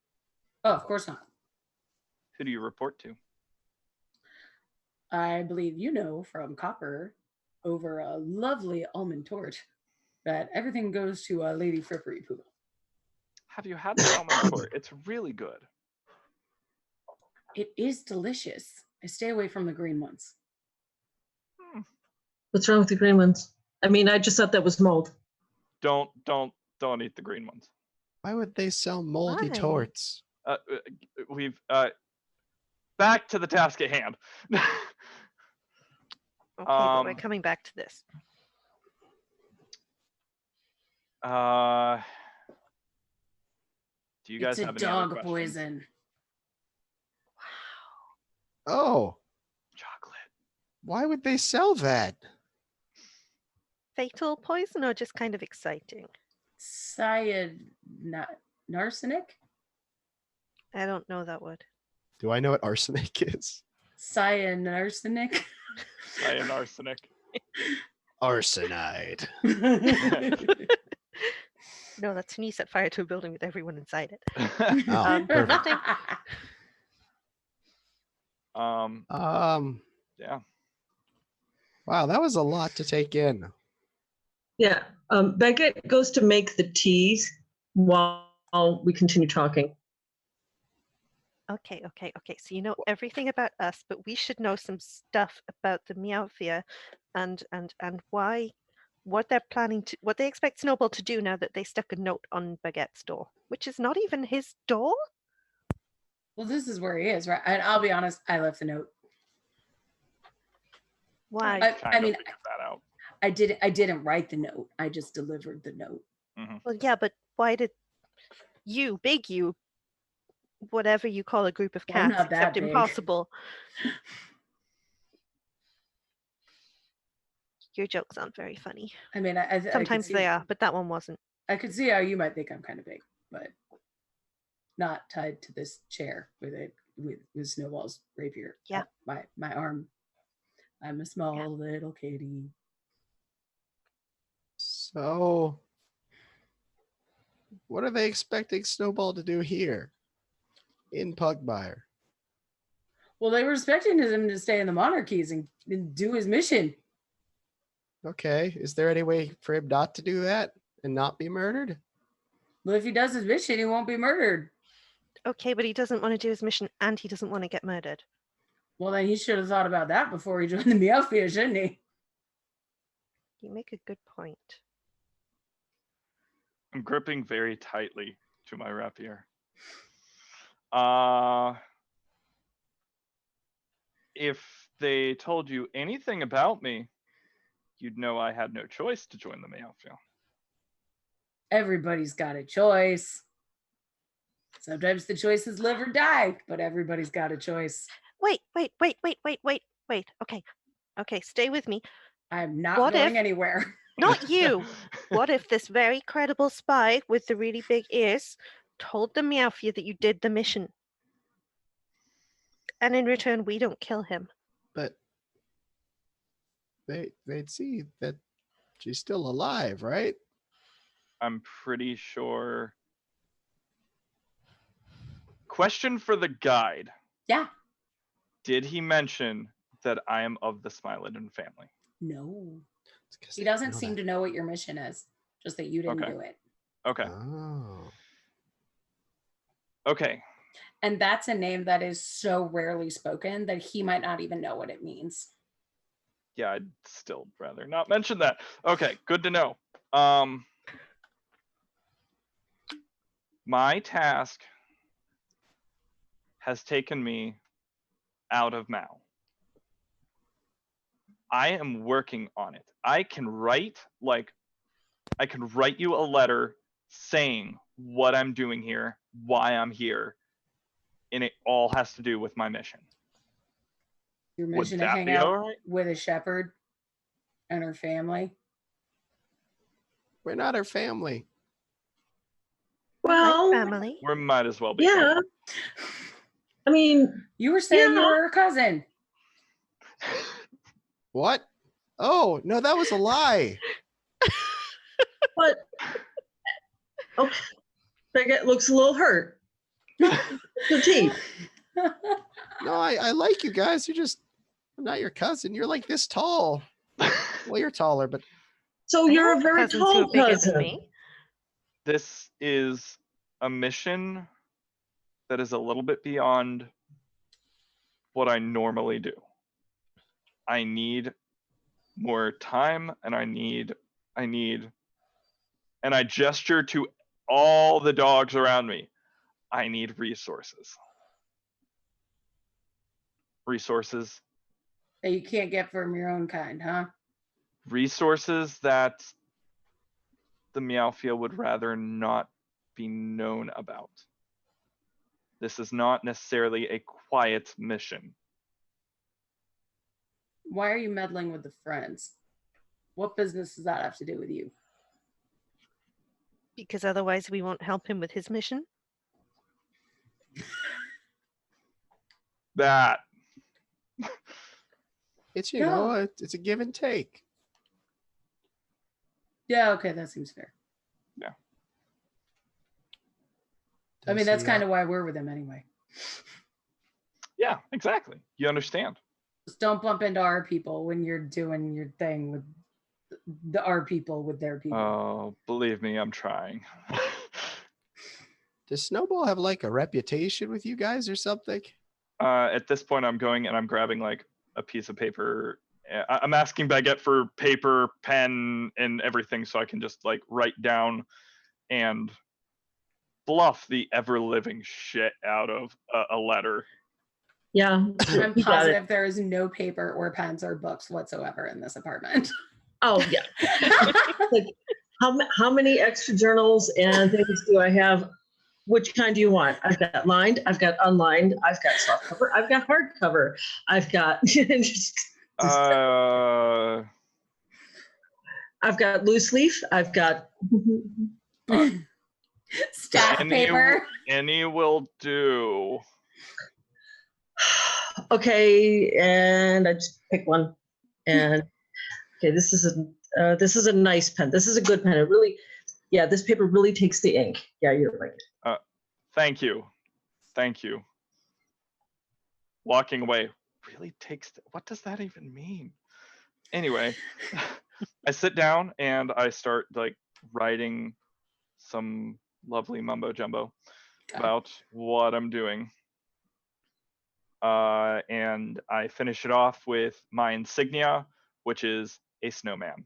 Oh, of course not. Who do you report to? I believe you know from Copper over a lovely almond torte that everything goes to Lady Frippery Poodle. Have you had the almond torte? It's really good. It is delicious. I stay away from the green ones. What's wrong with the green ones? I mean, I just thought that was mold. Don't eat the green ones. Why would they sell moldy Why? torts? We've back to the task at hand. Okay, but we're coming back to this. Do you guys It's a have any other dog questions? poison. Oh, Chocolate. why would they sell that? Fatal poison or just kind of exciting? Narsenic? I don't know that word. Do I know what arsenic is? Cyanarsenic? Cyan arsenic. Arsenide. No, that's when you set fire to a building with everyone inside it. Oh, perfect. Nothing. Yeah. Wow, that was a lot to take in. Yeah. Beckett goes to make the teas while we continue talking. Okay. So you know everything about us, but we should know some stuff about the Meowthea and why, what they're planning to, what they expect Snowball to do now that they stuck a note on Baguette's door, which is not even his door. Well, this is where he is, right? And I'll be honest, I left the note. Why? I mean, figured that out. I didn't write the note. I just delivered the note. Mm-hmm. Well, yeah, but why did you, big you, whatever you call a group of Well, I'm cats, not that except big. impossible? Your jokes aren't very funny. I mean, I Sometimes they are, but that one wasn't. I could see how you might think I'm kind of big, but not tied to this chair with Snowball's rapier. Yeah. My arm. I'm a small little kitty. So, what are they expecting Snowball to do here in Pugmire? Well, they were expecting him to stay in the monarchies and do his mission. Okay, is there any way for him not to do that and not be murdered? Well, if he does his mission, he won't be murdered. Okay, but he doesn't want to do his mission and he doesn't want to get murdered. Well, then he should have thought about that before he joined the Meowthea, shouldn't he? You make a good point. I'm gripping very tightly to my rapier. If they told you anything about me, you'd know I had no choice to join the Meowthea. Everybody's got a choice. Sometimes the choice is live or die, but everybody's got a choice. Wait. Okay, stay with me. I'm not going anywhere. Not you. What if this very credible spy with the really big ears told the Meowthea that you did the mission? And in return, we don't kill him. But they'd see that she's still alive, right? I'm pretty sure. Question for the guide. Yeah. Did he mention that I am of the Smilodon family? No. He doesn't seem to know what your mission is, just that you didn't do it. Okay. Oh. Okay. And that's a name that is so rarely spoken that he might not even know what it means. Yeah, I'd still rather not mention that. Okay, good to know. My task has taken me out of Mao. I am working on it. I can write you a letter saying what I'm doing here, why I'm here, and it all has to do with my mission. Your mission to hang out with a shepherd and her family. We're not her family. Well, family. We might as well be. Yeah. I mean, you were saying you were her cousin. What? Oh, no, that was a lie. But okay, Beckett looks a little hurt. The teeth. No, I like you guys. I'm not your cousin. You're like this tall. Well, you're taller, but So you're a very tall cousin. Me. This is a mission that is a little bit beyond what I normally do. I need more time, and and I gesture to all the dogs around me. I need resources. Resources that you can't get from your own kind, huh? Resources that the Meowthea would rather not be known about. This is not necessarily a quiet mission. Why are you meddling with the friends? What business does that have to do with you? Because otherwise we won't help him with his mission. That. It's No. it's a give and take. Yeah, okay, that seems fair. I mean, that's kind of why we're with him anyway. Yeah, exactly. You understand. Just don't bump into our people when you're doing your thing with our people with their people. Oh, believe me, I'm trying. Does Snowball have like a reputation with you guys or something? At this point, I'm going and I'm grabbing like a piece of paper. I'm asking Baguette for paper, pen, and everything so I can just like write down and bluff the ever-living shit out of a letter. Yeah. I'm you got it. positive there is no paper or pens or books whatsoever in this apartment. Oh, yeah. Like, how many extra journals and things do I have? Which kind do you want? I've got lined, I've got unlined, I've got softcover, I've got hardcover, I've got I've got loose leaf, I've got Stack paper. Any will do. Okay, and I just pick one. And okay, this is a nice pen. This is a good pen. It really, yeah, this paper really takes the ink. Yeah, you're right. Thank you. Walking away really takes. What does that even mean? Anyway, I sit down and I start like writing some lovely mumbo jumbo about what I'm doing. And I finish it off with my insignia, which is a snowman.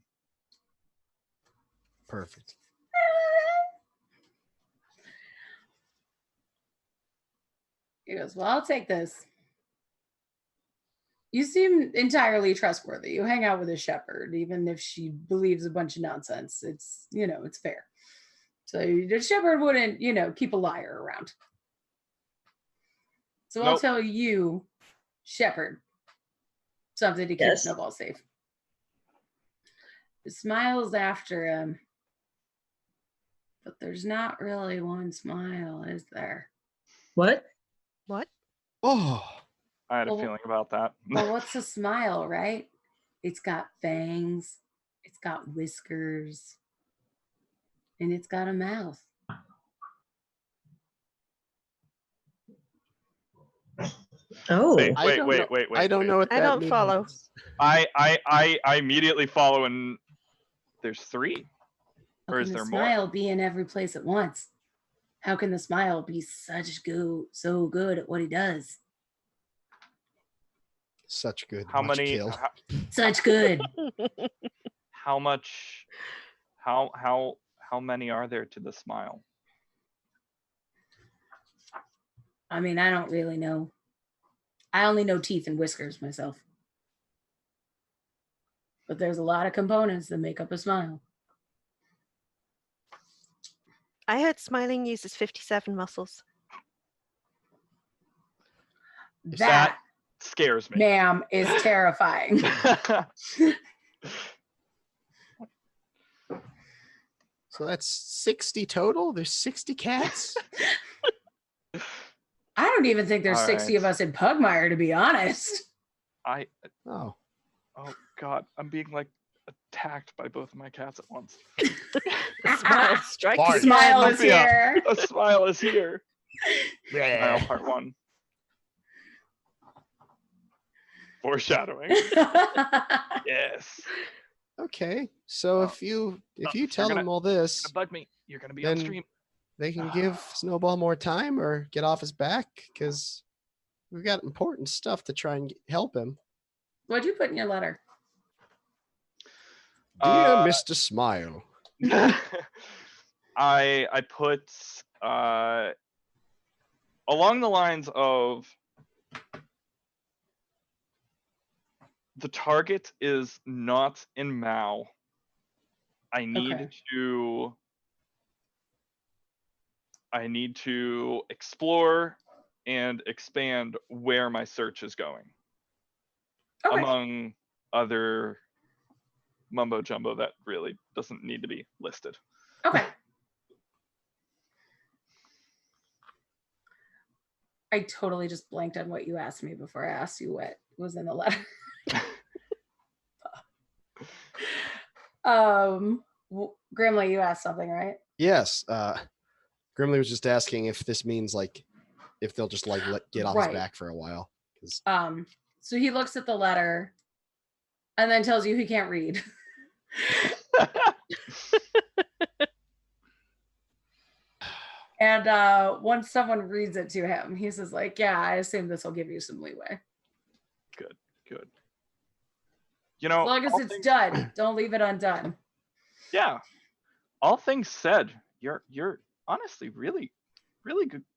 Perfect. He goes, well, I'll take this. You seem entirely trustworthy. You hang out with a shepherd, even if she believes a bunch of nonsense. It's, it's fair. So the shepherd wouldn't, keep a liar around. So I'll tell you, shepherd, something to keep Snowball safe. The smile's after him. But there's not really one smile, is there? What? Oh. I had a feeling about that. Well, what's a smile, right? It's got fangs, it's got whiskers, and it's got a mouth. Oh, wait. I don't know what that I don't means. follow. I immediately follow, and there's three. How Or can is the there smile more? be in every place at once? How can the smile be so good at what he does? Such good. How much many? kill. Such good. How much? How many are there to the smile? I mean, I don't really know. I only know teeth and whiskers myself. But there's a lot of components that make up a smile. I heard smiling uses 57 muscles. That scares me. Ma'am, is terrifying. So that's 60 total? There's 60 cats? I don't even think there's 60 of us in Pugmire, to be honest. Oh God, I'm being like attacked by both of my cats at once. Smile strikes again. Smile is here. A smile is here. Smile part 1. Foreshadowing. Yes. Okay. So if you tell them all this, You're gonna bug me. You're gonna be then on stream. they can give Snowball more time or get off his back because we've got important stuff to try and help him. What'd you put in your letter? Dear Mr. Smile. I put along the lines of the target is not in Mao. I need to explore and expand where my search is going. Okay. Among other mumbo jumbo that really doesn't need to be listed. Okay. I totally just blanked on what you asked me before I asked you what was in the letter. Grimly, you asked something, right? Yes. Grimly was just asking if this means like if they'll just like get off his back for a while. So he looks at the letter and then tells you he can't read. And once someone reads it to him, he says, like, yeah, I assume this will give you some leeway. Good. You know, As long as it's done, don't leave it undone. Yeah. All things said, you're honestly really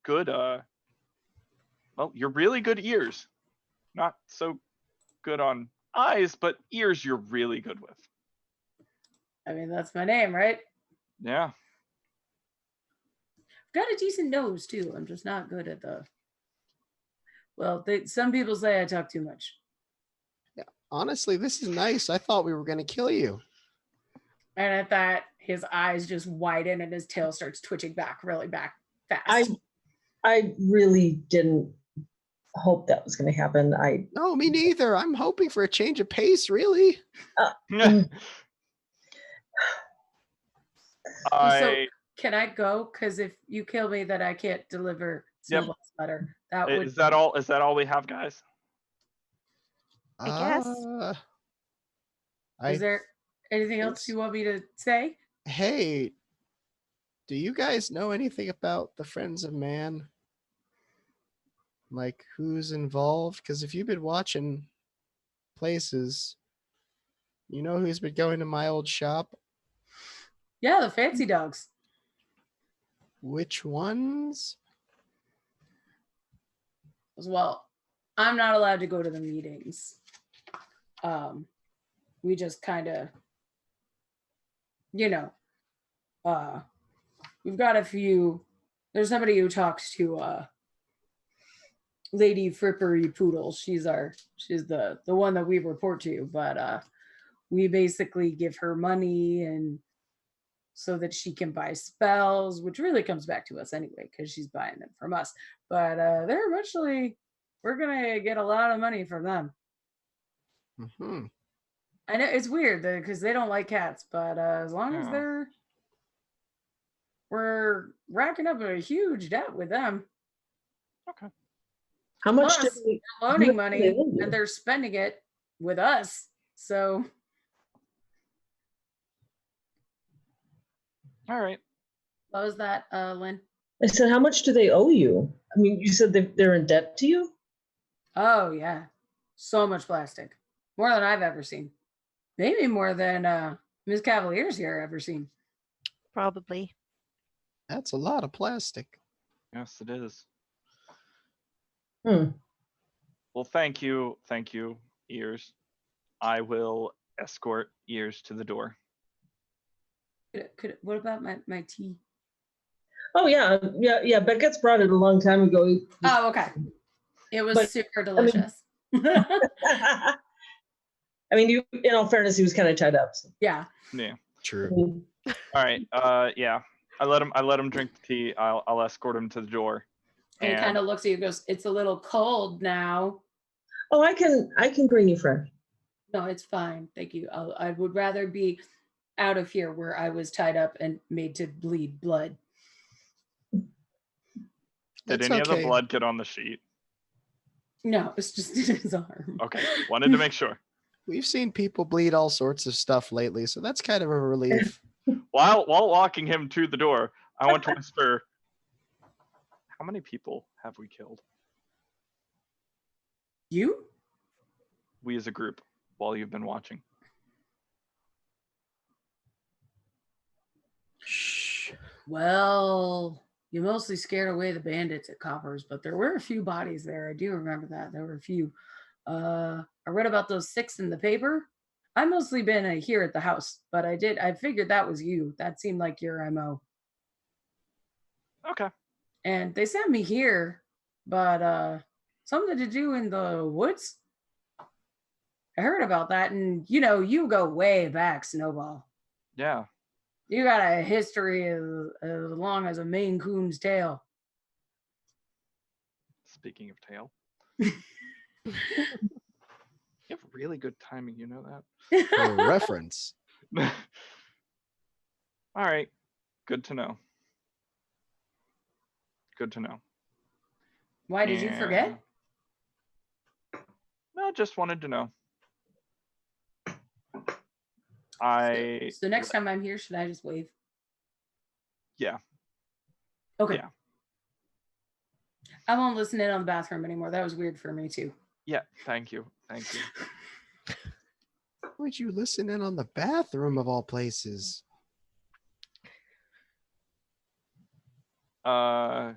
good well, you're really good ears. Not so good on eyes, but ears you're really good with. I mean, that's my name, right? Yeah. I've got a decent nose too. I'm just not good at some people say I talk too much. Yeah. Honestly, this is nice. I thought we were going to kill you. And at that, his eyes just widen and his tail starts twitching back really fast. I really didn't hope that was going to happen. No, me neither. I'm hoping for a change of pace, really. So can I go? Because if you kill me, then I can't deliver Snowball's letter. Is that all we have, guys? I guess. Is there anything else you want me to say? Hey, do you guys know anything about the Friends of Man? Like, who's involved? Because if you've been watching places, you know who's been going to my old shop? Yeah, the fancy dogs. Which ones? Well, I'm not allowed to go to the meetings. We just kind of, we've got a few. There's somebody who talks to Lady Frippery Poodle. She's the one that we report to, but we basically give her money and so that she can buy spells, which really comes back to us anyway because she's buying them from us. But they're eventually, we're gonna get a lot of money from them. Mm-hmm. I know it's weird because they don't like cats, but as long as we're racking up a huge debt with them. Okay. How much Plus, they're loaning money and they're spending it with us. So. All right. What was that, Lynn? I said, how much do they owe you? I mean, you said they're in debt to you? Oh, yeah. So much plastic. More than I've ever seen. Maybe more than Ms. Cavalier's here ever seen. Probably. That's a lot of plastic. Yes, it is. Well, thank you, Ears. I will escort Ears to the door. What about my tea? Oh yeah. Beckett's brought it a long time ago. Oh, okay. It was super delicious. I mean, in all fairness, he was kind of tied up. So. Yeah. Yeah. True. All right. Yeah. I let him drink the tea. I'll escort him to the door. And he kind of looks at you and goes, "It's a little cold now." Oh, I can bring you fresh. No, it's fine. Thank you. I would rather be out of here where I was tied up and made to bleed blood. Did any of the blood get on the sheet? No, it's just in his arm. Okay, wanted to make sure. We've seen people bleed all sorts of stuff lately, so that's kind of a relief. While walking him to the door, I want to whisper, how many people have we killed? You? We as a group, while you've been watching. Shh. Well, you mostly scared away the bandits at Copper's, but there were a few bodies there. I do remember that. There were a few. I read about those 6 in the paper. I've mostly been here at the house, but I figured that was you. That seemed like your MO. Okay. And they sent me here, but something to do in the woods? heard about that, and you go way back, Snowball. Yeah. You got a history as long as a Maine Coon's tail. Speaking of tail. You have really good timing, you know that? For reference. All right. Good to know. Good to know. Why did you forget? And- No, just wanted to know. So next time I'm here, should I just wave? Yeah. Okay. Yeah. I won't listen in on the bathroom anymore. That was weird for me too. Yeah. Thank you. Thank you. Why would you listen in on the bathroom of all places? Yeah.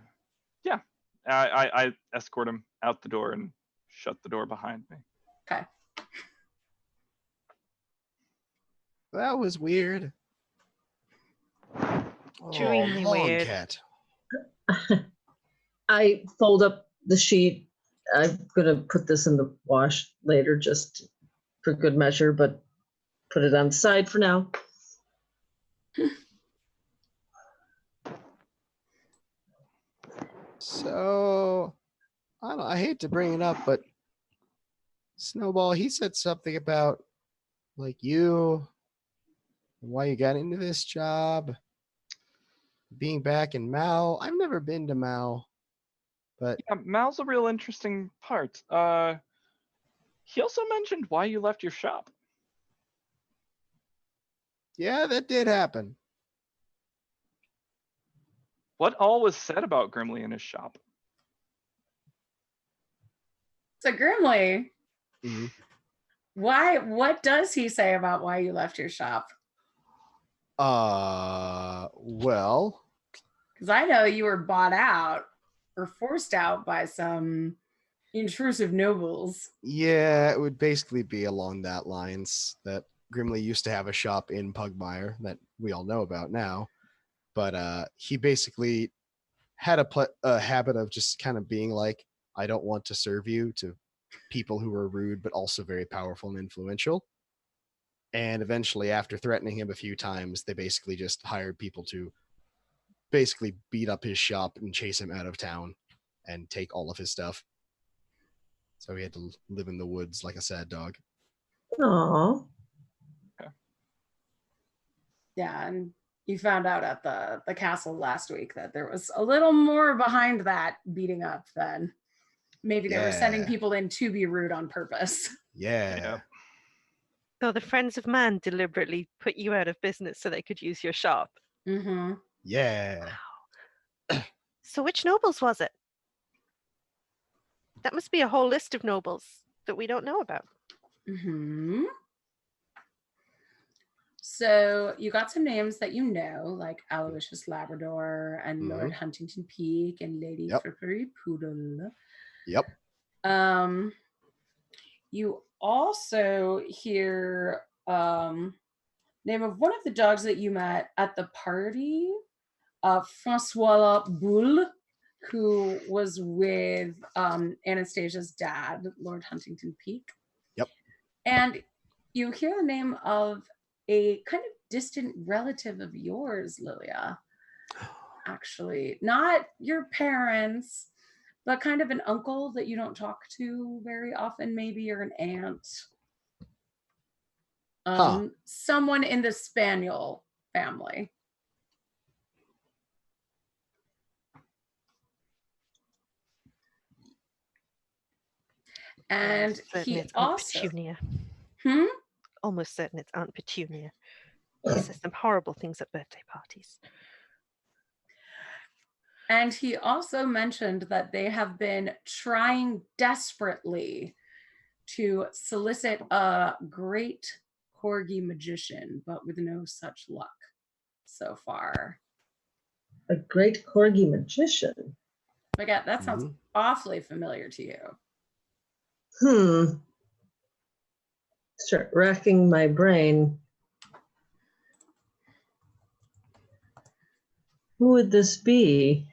I escort him out the door and shut the door behind me. Okay. That was weird. Extremely long weird. cat. I fold up the sheet. I'm going to put this in the wash later just for good measure, but put it on the side for now. So, I hate to bring it up, but Snowball, he said something about like you, why you got into this job, being back in Mal. I've never been to Mal, but Yeah, Mal's a real interesting part. He also mentioned why you left your shop. yeah, that did happen. What all was said about Grimly in his shop? So Grimly, Mhm. what does he say about why you left your shop? Well, Because I know you were bought out or forced out by some intrusive nobles. yeah, it would basically be along that lines that Grimly used to have a shop in Pugmire that we all know about now. But he basically had a habit of just kind of being like, I don't want to serve you to people who are rude, but also very powerful and influential. And eventually, after threatening him a few times, they basically just hired people to basically beat up his shop and chase him out of town and take all of his stuff. So he had to live in the woods like a sad dog. Aw. Yeah, and you found out at the castle last week that there was a little more behind that beating up than maybe they were sending Yeah. people in to be rude on purpose. Yeah. Yeah. So the Friends of Man deliberately put you out of business so they could use your shop. Mm-hmm. Yeah. So which nobles was it? That must be a whole list of nobles that we don't know about. Mm-hmm. So you got some names that you know, like Aloysius Labrador and Lord Huntington Peak and Lady Frippery Poodle. Yep. You also hear name of one of the dogs that you met at the party, Francois Boule, who was with Anastasia's dad, Lord Huntington Peak. Yep. And you hear the name of a kind of distant relative of yours, Lilia. Actually, not your parents, but kind of an uncle that you don't talk to very often, maybe, or an aunt. Someone in the Spaniel family. And he it's also Aunt Petunia. Hmm? Almost certain it's Aunt Petunia. She says some horrible things at birthday parties. And he also mentioned that they have been trying desperately to solicit a great corgi magician, but with no such luck so far. A great corgi magician. Like that sounds awfully familiar to you. Start racking my brain. Who would this be?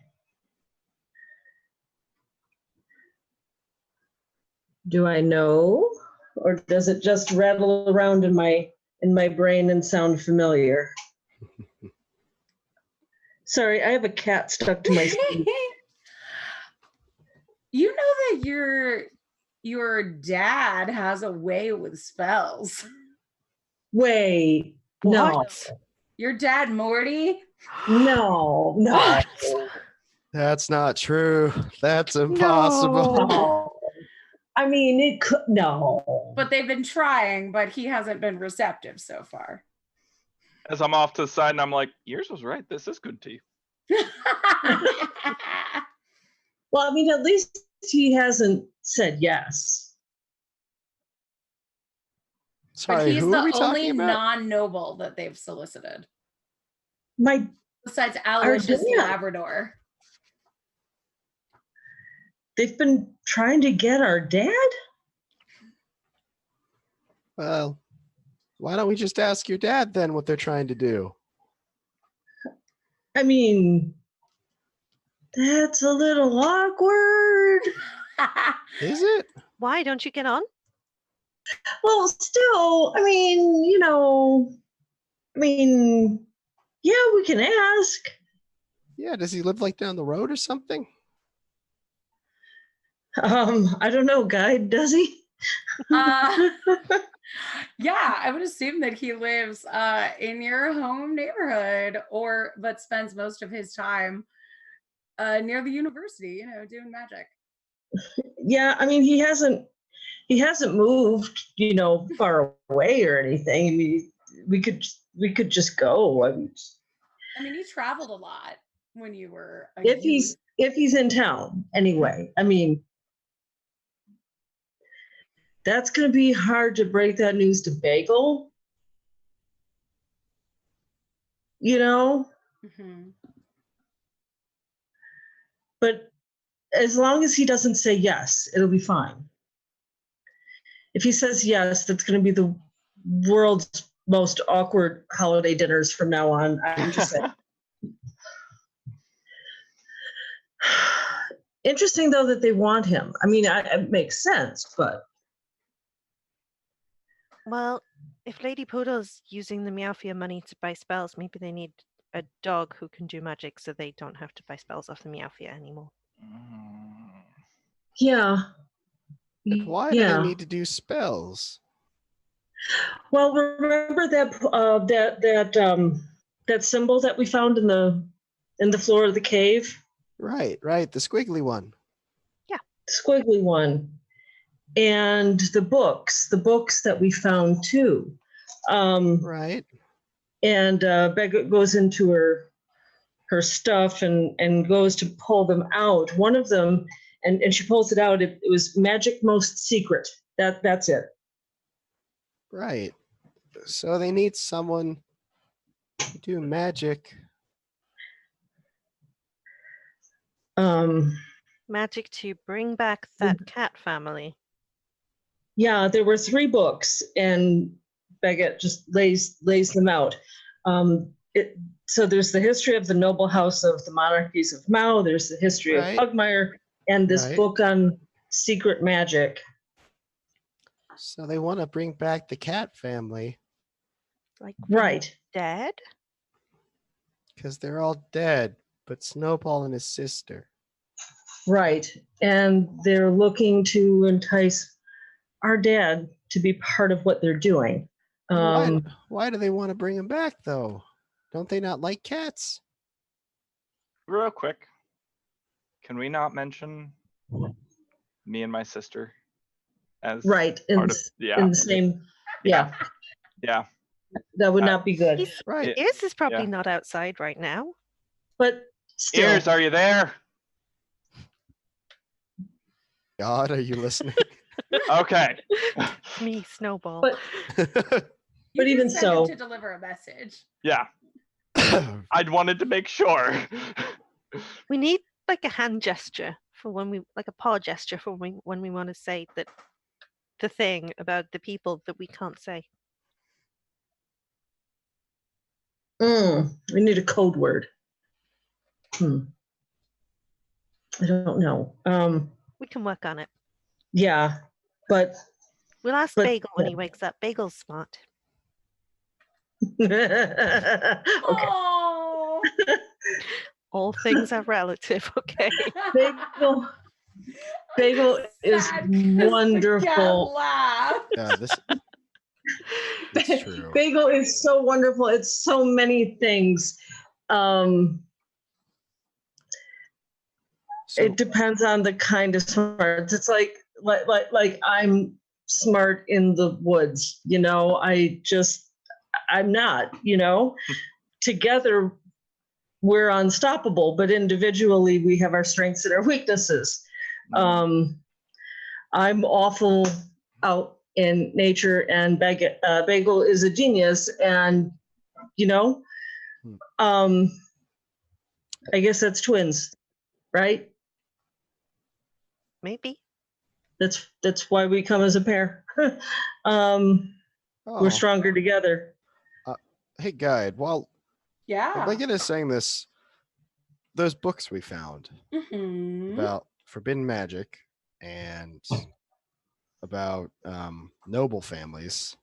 Do I know or does it just rattle around in my brain and sound familiar? Sorry, I have a cat stuck to my sleeve. You know that your dad has a way with spells. Wait, What? Your dad, Morty? no. What? That's not true. That's impossible. No. I mean, it could, no. But they've been trying, but he hasn't been receptive so far. As I'm off to the side and I'm like, yours was right. This is good tea. Well, I mean, at least he hasn't said yes. But Sorry, he's who are we the only talking about? non-noble that they've solicited. My Besides Aloysius the dad. Labrador. They've been trying to get our dad? Well, why don't we just ask your dad then what they're trying to do? I mean, that's a little awkward. Is it? Why don't you get on? Well, still, I mean, yeah, we can ask. Yeah, does he live like down the road or something? I don't know, guide, does he? Yeah, I would assume that he lives in your home neighborhood, but spends most of his time near the university, doing magic. Yeah, I mean, he hasn't moved, far away or anything. I mean, we could just go. I mean, he traveled a lot when you were a if youth. he's in town anyway. I mean, that's going to be hard to break that news to Bagel. Mm-hmm. But as long as he doesn't say yes, it'll be fine. If he says yes, that's going to be the world's most awkward holiday dinners from now on. I'm just saying. Interesting, though, that they want him. I mean, it makes sense, but. Well, if Lady Poodle's using the Meowfia money to buy spells, maybe they need a dog who can do magic so they don't have to buy spells off the Meowfia anymore. Yeah. But why do they need to do spells? Well, remember that symbol that we found in the floor of the cave? Right, the squiggly one. Yeah. The squiggly one. And the books that we found too. Right. And Becca goes into her stuff and goes to pull them out. One of them, and she pulls it out. It was Magic Most Secret. That's it. Right. So they need someone to do magic. Magic to bring back that cat family. Yeah, there were 3 books, and Baguette just lays them out. So there's the history of the noble house of the monarchies of Mao. There's the history of Pugmire, and this book on secret magic. So they want to bring back the cat family. Like right. Dead? Because they're all dead, but Snowball and his sister. Right. And they're looking to entice our dad to be part of what they're doing. Why do they want to bring him back, though? Don't they not like cats? Real quick, can we not mention me and my sister as right in the same? Yeah. Yeah. That would not be good. Right. Ears is probably not outside right now. But still. Ears, are you there? God, are you listening? Okay. Me, Snowball. But even so, to deliver a message. Yeah. I'd wanted to make sure. We need like a hand gesture for like a paw gesture for when we want to say that the thing about the people that we can't say. We need a code word. I don't know. We can work on it. Yeah, but We'll ask But- Bagel when he wakes up. Bagel's smart. Okay. Oh. All things are relative, okay? Bagel is Sad 'cause the cat wonderful. laughed. Yeah, it's true. Bagel is so wonderful. It's so many things. So, It depends on the kind of smart. It's like I'm smart in the woods, you know. I'm not, you know. Together we're unstoppable, but individually we have our strengths and our weaknesses. I'm awful out in nature, and Bagel is a genius, and you know, I guess that's twins, right? Maybe. That's why we come as a pair. oh, We're stronger together. Hey, guide. While Yeah. Megan is saying this, those books we found Mhm. about forbidden magic and about noble families,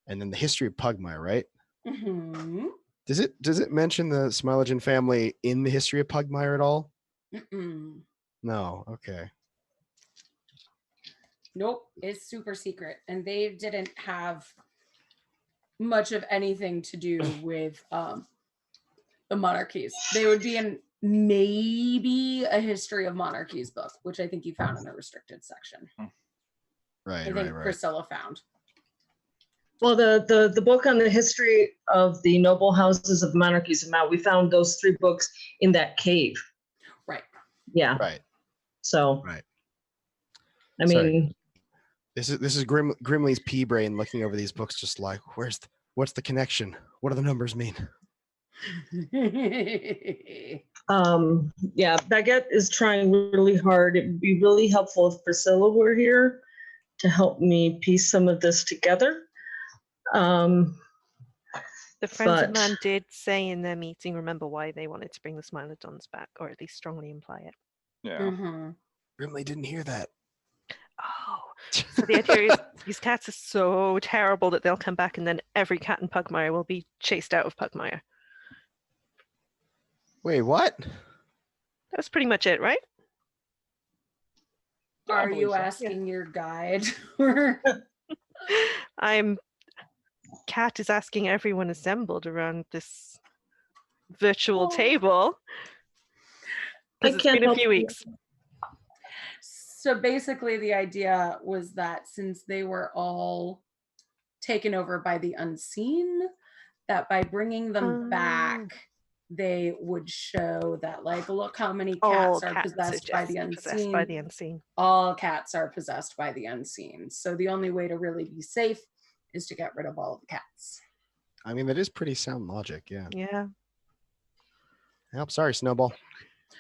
and then the history of Pugmire, right? Mhm. Does it mention the Smilogen family in the history of Pugmire at all? Mm-mm. No. Okay. Nope, it's super secret, and they didn't have much of anything to do with the monarchies. They would be in maybe a history of monarchies book, which I think you found in the restricted section. Right. I think Priscilla found. Well, the book on the history of the noble houses of monarchies of Mao, we found those 3 books in that cave. Right. Yeah. Right. So. Right. I mean. This is Grimley's pea brain looking over these books, just like, what's the connection? What do the numbers mean? Yeah, Baguette is trying really hard. It would be really helpful if Priscilla were here to help me piece some of this together. The friends of But- man did say in their meeting, remember why they wanted to bring the Smilodons back, or at least strongly imply it. Yeah. Mhm. Grimley didn't hear that. Oh, so the idea is these cats are so terrible that they'll come back and then every cat in Pugmire will be chased out of Pugmire. Wait, what? That was pretty much it, right? Are believe you so, yeah. asking your guide? Or- Cat is asking everyone assembled around this virtual Oh. table. I Because it's can't been a help few you. weeks. So basically, the idea was that since they were all taken over by the unseen, that by bringing them back, they would show that, like, look how many All cats are cats possessed by the just possessed by the unseen. unseen. All cats are possessed by the unseen. So the only way to really be safe is to get rid of all of the cats. I mean, that is pretty sound logic. Yeah. Yeah. Yep. Sorry, Snowball.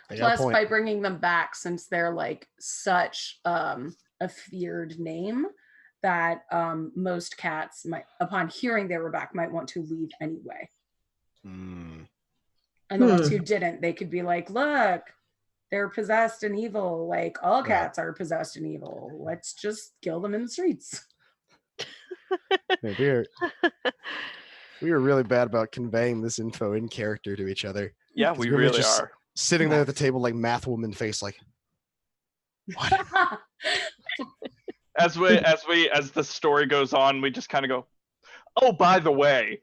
I got a Plus, point. by bringing them back, since they're like such a feared name, that most cats might, upon hearing they were back, might want to leave anyway. Mm. And the ones who didn't, they could be like, look, they're possessed and evil. Like, all Right. cats are possessed and evil. Let's just kill them in the streets. Hey, we are really bad about conveying this info in character to each other. Yeah, 'Cause we Grimley really just are. Sitting there at the table like math woman face, like, what? As the story goes on, we just kind of go, oh, by the way.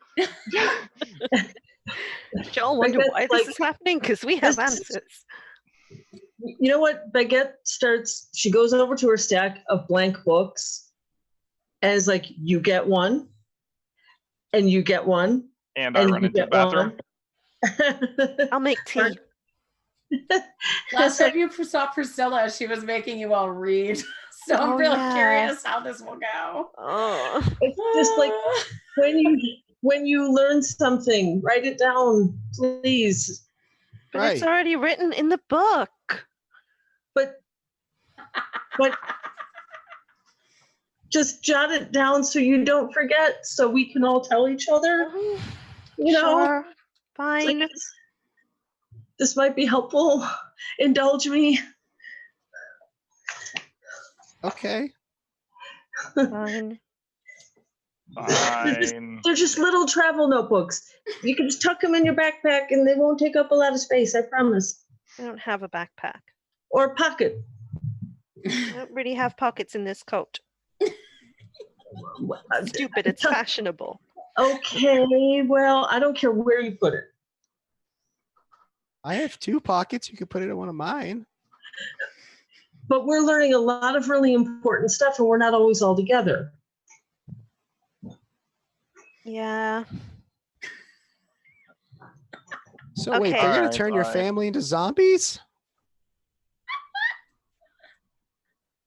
Y'all wonder Baguette, why like, this is happening? Because we have this- answers. You know what? Baguette she goes over to her stack of blank books and is like, you get one, and you get one, And I and run you into the get bathroom. one. I'll make tea. Last time you saw Priscilla, she was making you all read. So I'm Oh, really yeah. curious how this will go. Oh. It's just like when you learn something, write it down, please. But it's Right. already written in the book. But just jot it down so you don't forget, so we can all tell each other. You know, Sure. Fine. please. This might be helpful. Indulge me. Okay. Fine. Fine. They're just little travel notebooks. You can just tuck them in your backpack and they won't take up a lot of space, I promise. I don't have a backpack. Or pocket. I don't really have pockets in this coat. Stupid, it's Tuck- fashionable. Okay, well, I don't care where you put it. I have 2 pockets. You could put it in one of mine. But we're learning a lot of really important stuff and we're not always all together. Yeah. So wait, Okay. they're gonna Alright, turn your fine. family into zombies?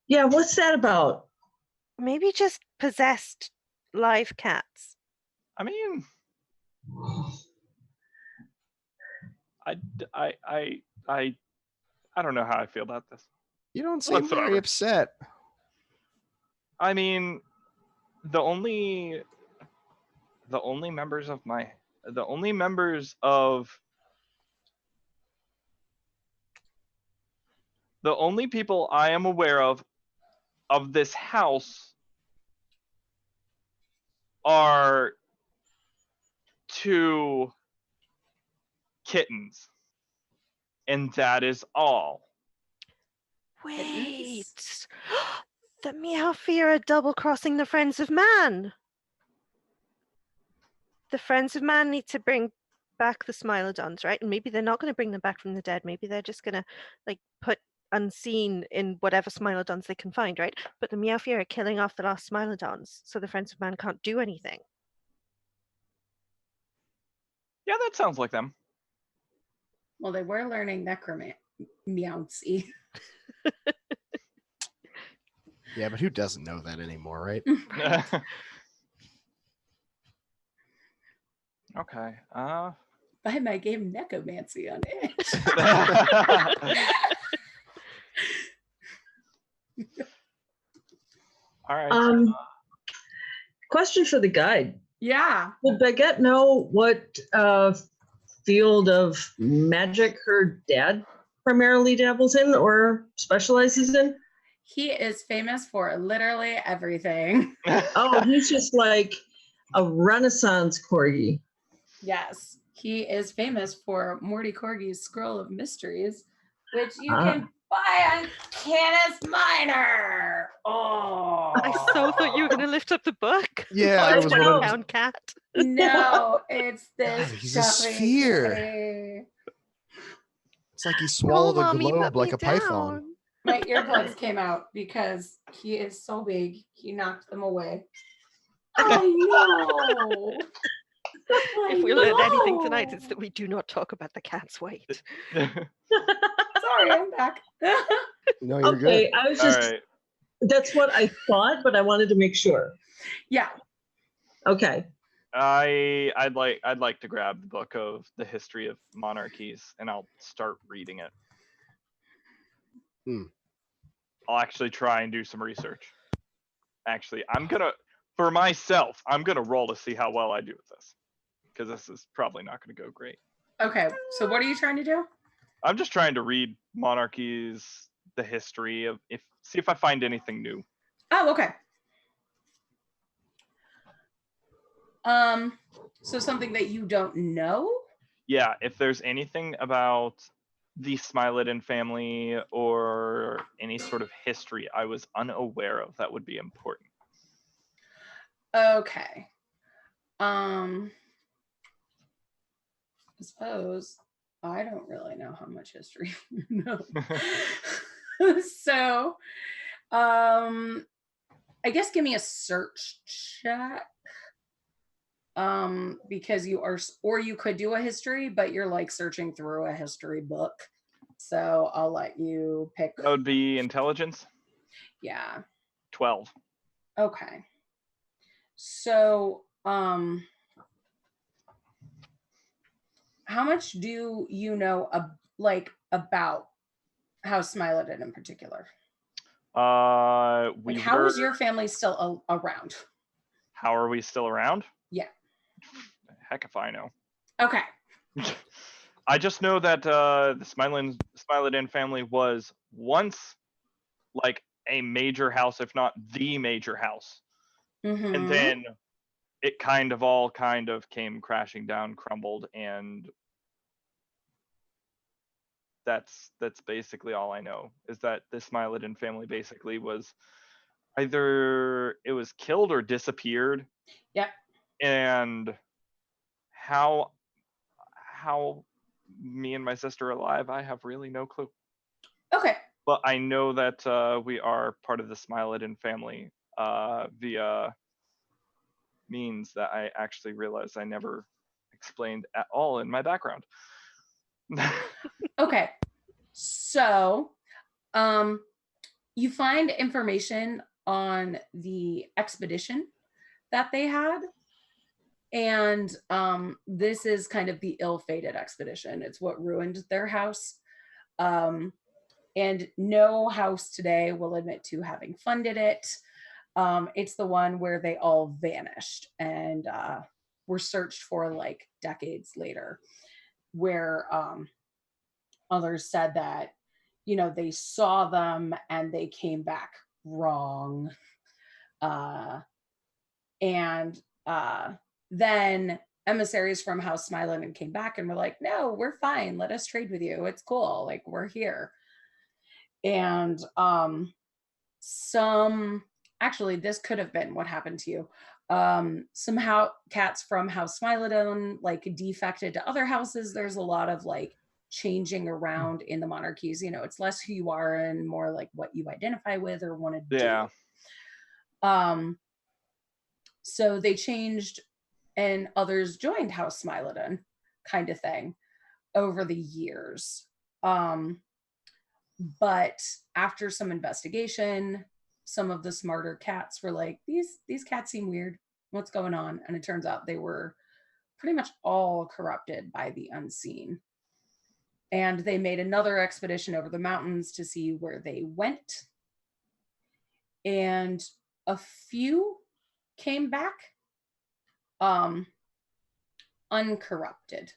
Yeah, what's that about? Maybe just possessed live cats. I mean, I don't know how I feel about this. You don't seem very Whatsoever. upset. I mean, the only members of the only people I am aware of this house are 2 kittens, and that is all. Wait. The Meowfear are double-crossing the Friends of Man. The Friends of Man need to bring back the Smilodons, right? And maybe they're not going to bring them back from the dead. Maybe they're just going to like put unseen in whatever Smilodons they can find, right? But the Meowfear are killing off the last Smilodons, so the Friends of Man can't do anything. Yeah, that sounds like them. Well, they were learning necromancy. Yeah, but who doesn't know that anymore, right? Okay. Buy my game Necromancy on it. All right. Question for the guide. Yeah. Did Baguette know what field of magic her dad primarily dabbles in or specializes in? He is famous for literally everything. Oh, he's just like a Renaissance corgi. Yes. He is famous for Morty Corgi's Scroll of Mysteries, which you Ah. can buy on Canis Minor. Oh. I so thought you were going to lift up the book. Yeah, I I was know. wondering. Pound cat. No, it's this. God, he's a stuffy sphere. kitty. It's like he swallowed a Mommy, globe put like me a python. down. My earbuds came out because he is so big, he knocked them away. I know. If we learned anything tonight, it's that we do not talk about the cat's weight. Sorry, I'm back. No, you're Okay, good. I was All just, right. that's what I thought, but I wanted to make sure. Yeah. Okay. I'd like to grab the book of the history of monarchies and I'll start reading it. I'll actually try and do some research. Actually, for myself, I'm gonna roll to see how well I do with this. Because this is probably not gonna go great. Okay, so what are you trying to do? I'm just trying to read monarchies, the history of see if I find anything new. Oh, okay. So something that you don't know? Yeah, if there's anything about the Smilodon family or any sort of history I was unaware of, that would be important. Okay. I suppose I don't really know how much history you know. So, I guess give me a search check. Because you are, or you could do a history, but you're like searching through a history book. So I'll let you pick. That would be intelligence. Yeah. 12. Okay. So, how much do you know about House Smilodon in particular? How is your family still around? How are we still around? Yeah. Heck if I know. Okay. I just know that the Smilodon family was once like a major house, if not the major house. Mhm. And then it kind of came crashing down, crumbled, and that's basically all I know, is that this Smilodon family basically was either it was killed or disappeared. Yep. And how me and my sister are alive, I have really no clue. Okay. But I know that we are part of the Smilodon family via means that I actually realized I never explained at all in my background. Okay. So, you find information on the expedition that they had. And this is kind of the ill-fated expedition. It's what ruined their house. And no house today will admit to having funded it. It's the one where they all vanished and were searched for like decades later, where others said that, they saw them and they came back wrong. And then emissaries from House Smilodon came back and were like, no, we're fine. Let us trade with you. It's cool. Like, we're here. And actually, this could have been what happened to you. Somehow cats from House Smilodon like defected to other houses. There's a lot of like changing around in the monarchies. It's less who you are and more like what you identify with or want to Yeah. do. So they changed and others joined House Smilodon kind of thing over the years. But after some investigation, some of the smarter cats were like, these cats seem weird. What's going on? And it turns out they were pretty much all corrupted by the unseen. And they made another expedition over the mountains to see where they went. And a few came back uncorrupted,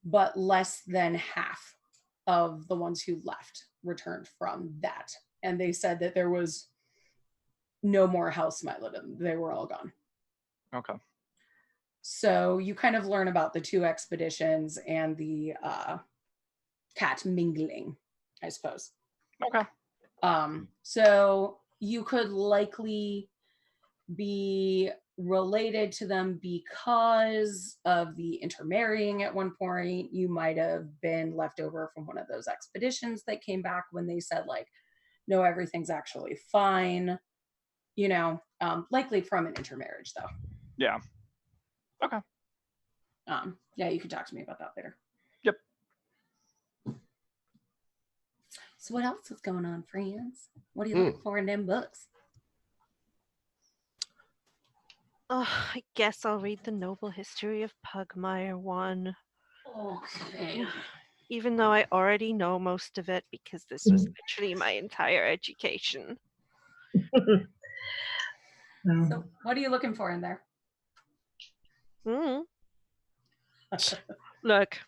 but less than half of the ones who left returned from that. And they said that there was no more House Smilodon. They were all gone. Okay. So you kind of learn about the two expeditions and the cat mingling, I suppose. Okay. So you could likely be related to them because of the intermarrying at one point. You might have been left over from one of those expeditions that came back when they said like, no, everything's actually fine, likely from an intermarriage though. Yeah. Okay. Yeah, you can talk to me about that later. Yep. So what else is going on, friends? What are you looking for in them books? Oh, I guess I'll read the Noble History of Pugmire one. Okay. Even though I already know most of it because this was literally my entire education. So what are you looking for in there? Look,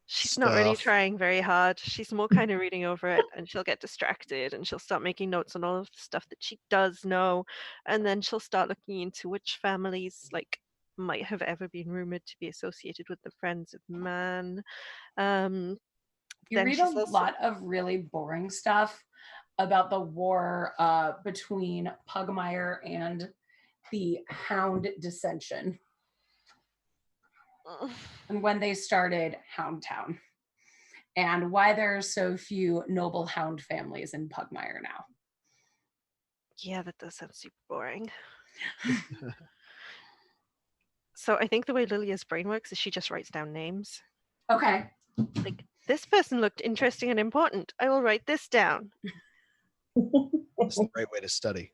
she's not really Stuff. trying very hard. She's more kind of reading over it and she'll get distracted and she'll start making notes on all of the stuff that she does know. And then she'll start looking into which families like might have ever been rumored to be associated with the Friends of Man. You read a lot of really boring stuff about the war between Pugmire and the Hound dissension. And when they started Houndtown. And why there are so few noble hound families in Pugmire now. Yeah, that does sound super boring. So I think the way Lilia's brain works is she just writes down names. Okay. Like, this person looked interesting and important. I will write this down. That's the right way to study.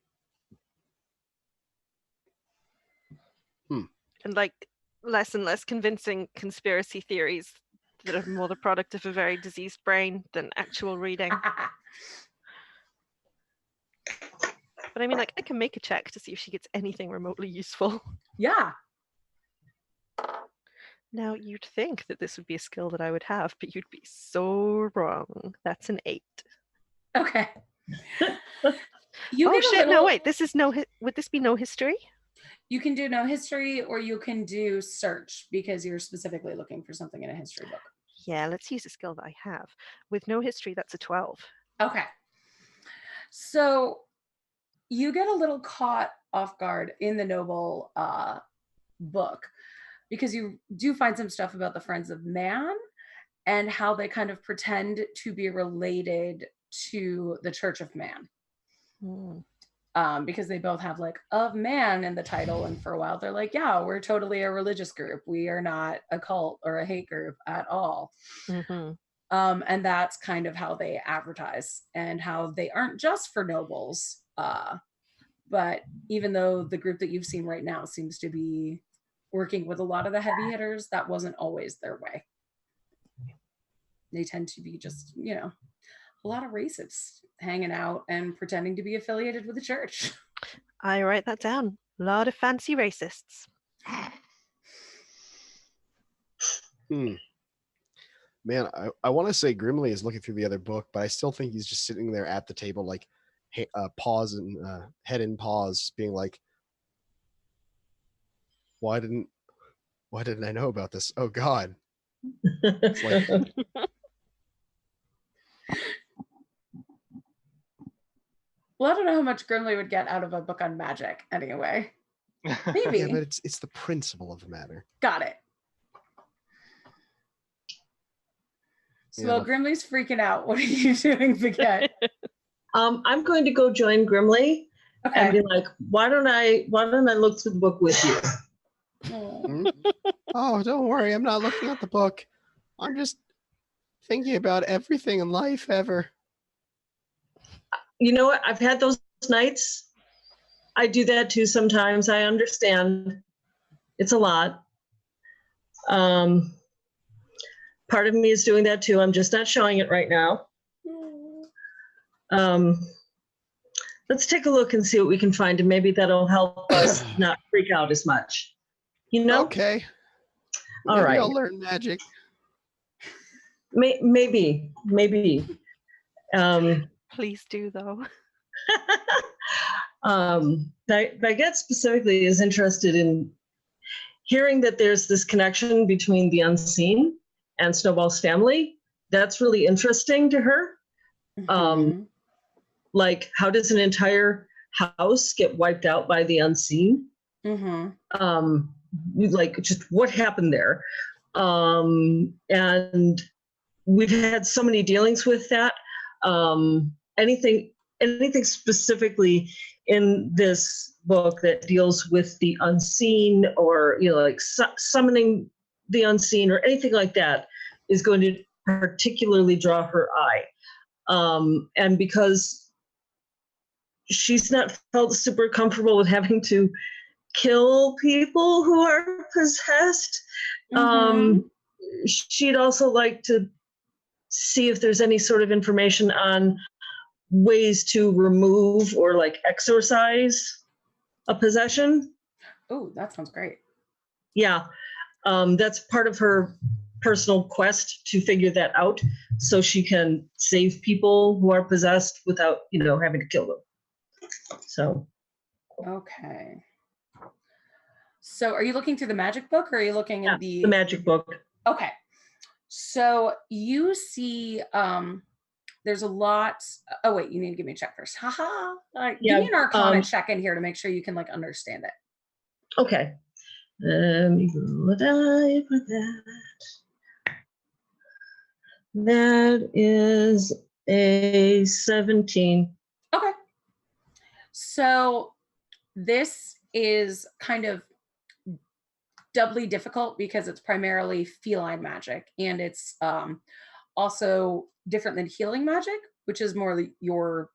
And like less and less convincing conspiracy theories that are more the product of a very diseased brain than actual reading. But I mean, like, I can make a check to see if she gets anything remotely useful. Yeah. Now, you'd think that this would be a skill that I would have, but you'd be so wrong. That's an 8. Okay. You Oh get a shit! No, little- wait. This is no. Would this be no history? You can do no history, or you can do search because you're specifically looking for something in a history book. Yeah, let's use a skill that I have. With no history, that's a 12. Okay. So you get a little caught off guard in the Noble book because you do find some stuff about the Friends of Man and how they kind of pretend to be related to the Church of Man. Because they both have like of man in the title, and for a while they're like, yeah, we're totally a religious group, we are not a cult or a hate group at all. And that's kind of how they advertise and how they aren't just for nobles, but even though the group that you've seen right now seems to be working with a lot of the heavy hitters, that wasn't always their way. They tend to be just, you know, a lot of racists hanging out and pretending to be affiliated with the church. I write that down. A lot of fancy racists. Man, I want to say Grimly is looking through the other book, but I still think he's just sitting there at the table, like paws and head in paws, being like, why didn't I know about this? Oh God. It's like, well, I don't know how much Grimly would get out of a book on magic anyway. Maybe. yeah, but it's the principle of the matter. Got it. So Yeah, while Grimly's freaking out, what are you doing, Baguette? I'm going to go join Grimly and be like, why don't I look through the book with you? Oh, don't worry, I'm not looking at the book. I'm just thinking about everything in life ever. You know what? I've had those nights. I do that too sometimes. I understand. It's a lot. Part of me is doing that too. I'm just not showing it right now. Let's take a look and see what we can find, and maybe that'll help us not freak out as much. You know? Okay. All Maybe right. I'll learn magic. Maybe. Please do, though. Baguette specifically is interested in hearing that there's this connection between the unseen and Snowball's family. That's really interesting to her. Like, how does an entire house get wiped out by the unseen? Like, just what happened there? And we've had so many dealings with that. Anything specifically in this book that deals with the unseen, or like summoning the unseen or anything like that, is going to particularly draw her eye. And because she's not felt super comfortable with having to kill people who are possessed, she'd also like to see if there's any sort of information on ways to remove or like exorcise a possession. Oh, that sounds great. Yeah. That's part of her personal quest to figure that out, so she can save people who are possessed without, having to kill them. So. Okay. So are you looking through the magic book, or are you looking at the magic book? Okay. So you see, there's a lot. Oh wait, you need to give me a check first. Haha. Give me an Arcana check in here to make sure you can understand it. Okay. Let me roll a die for that. That is a 17. Okay. So this is kind of doubly difficult because it's primarily feline magic, and it's also different than healing magic, which is more your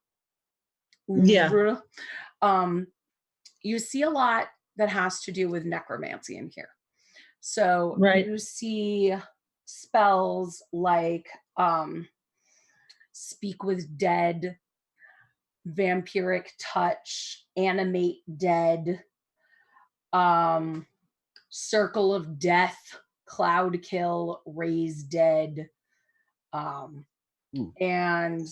you see a lot that has to do with necromancy in here. So you see spells like speak with dead, vampiric touch, animate dead, circle of death, cloud kill, raise dead, and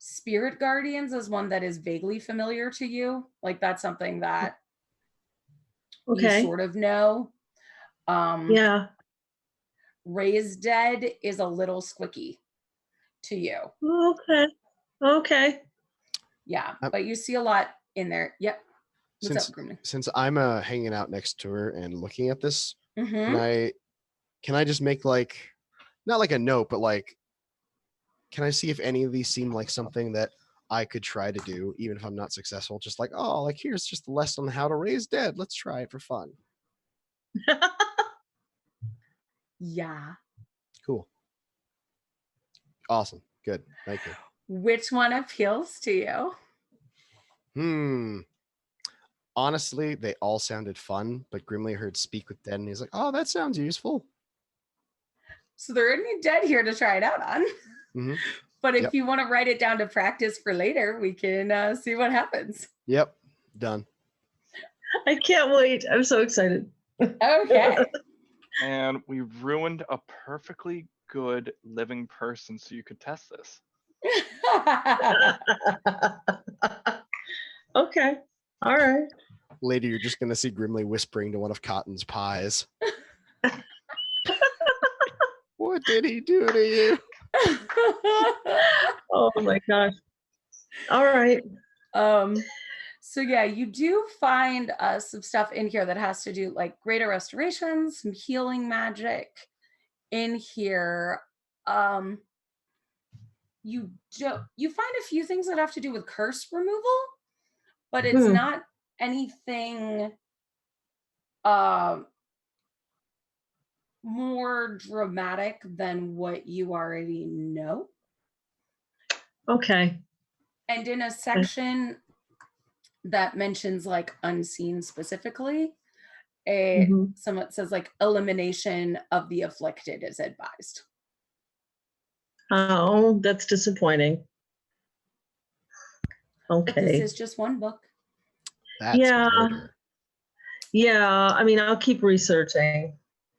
Spirit guardians is one that is vaguely familiar to you. Like that's something that you sort of know. Yeah. Raised dead is a little squicky to you. Okay. Yeah, but you see a lot in there. Yep. What's up, Grimly? Since I'm hanging out next to her and looking at this, Mm-hmm. can I just make like, not like a note, but like, can I see if any of these seem like something that I could try to do, even if I'm not successful? Just like, oh, like here's just a lesson on how to raise dead. Let's try it for fun. Yeah. Cool. Awesome. Good. Thank you. Which one appeals to you? Honestly, they all sounded fun, but Grimly heard Speak with Dead and he's like, oh, that sounds useful. So there are any dead here to try it out on. Mm-hmm. But if you want to write it down to practice for later, we can see what happens. Yep. Done. I can't wait. I'm so excited. Okay. And we ruined a perfectly good living person so you could test this. Okay. All right. Later, you're just going to see Grimly whispering to one of Cotton's pies. What did he do to you? Oh my gosh. All right. So yeah, you do find some stuff in here that has to do like greater restoration, some healing magic in here. You find a few things that have to do with curse removal, but it's not anything more dramatic than what you already know. Okay. And in a section that mentions like unseen specifically, someone says like elimination of the afflicted is advised. Oh, that's disappointing. Okay. But this is just one book. That's murder. Yeah, I mean, I'll keep researching,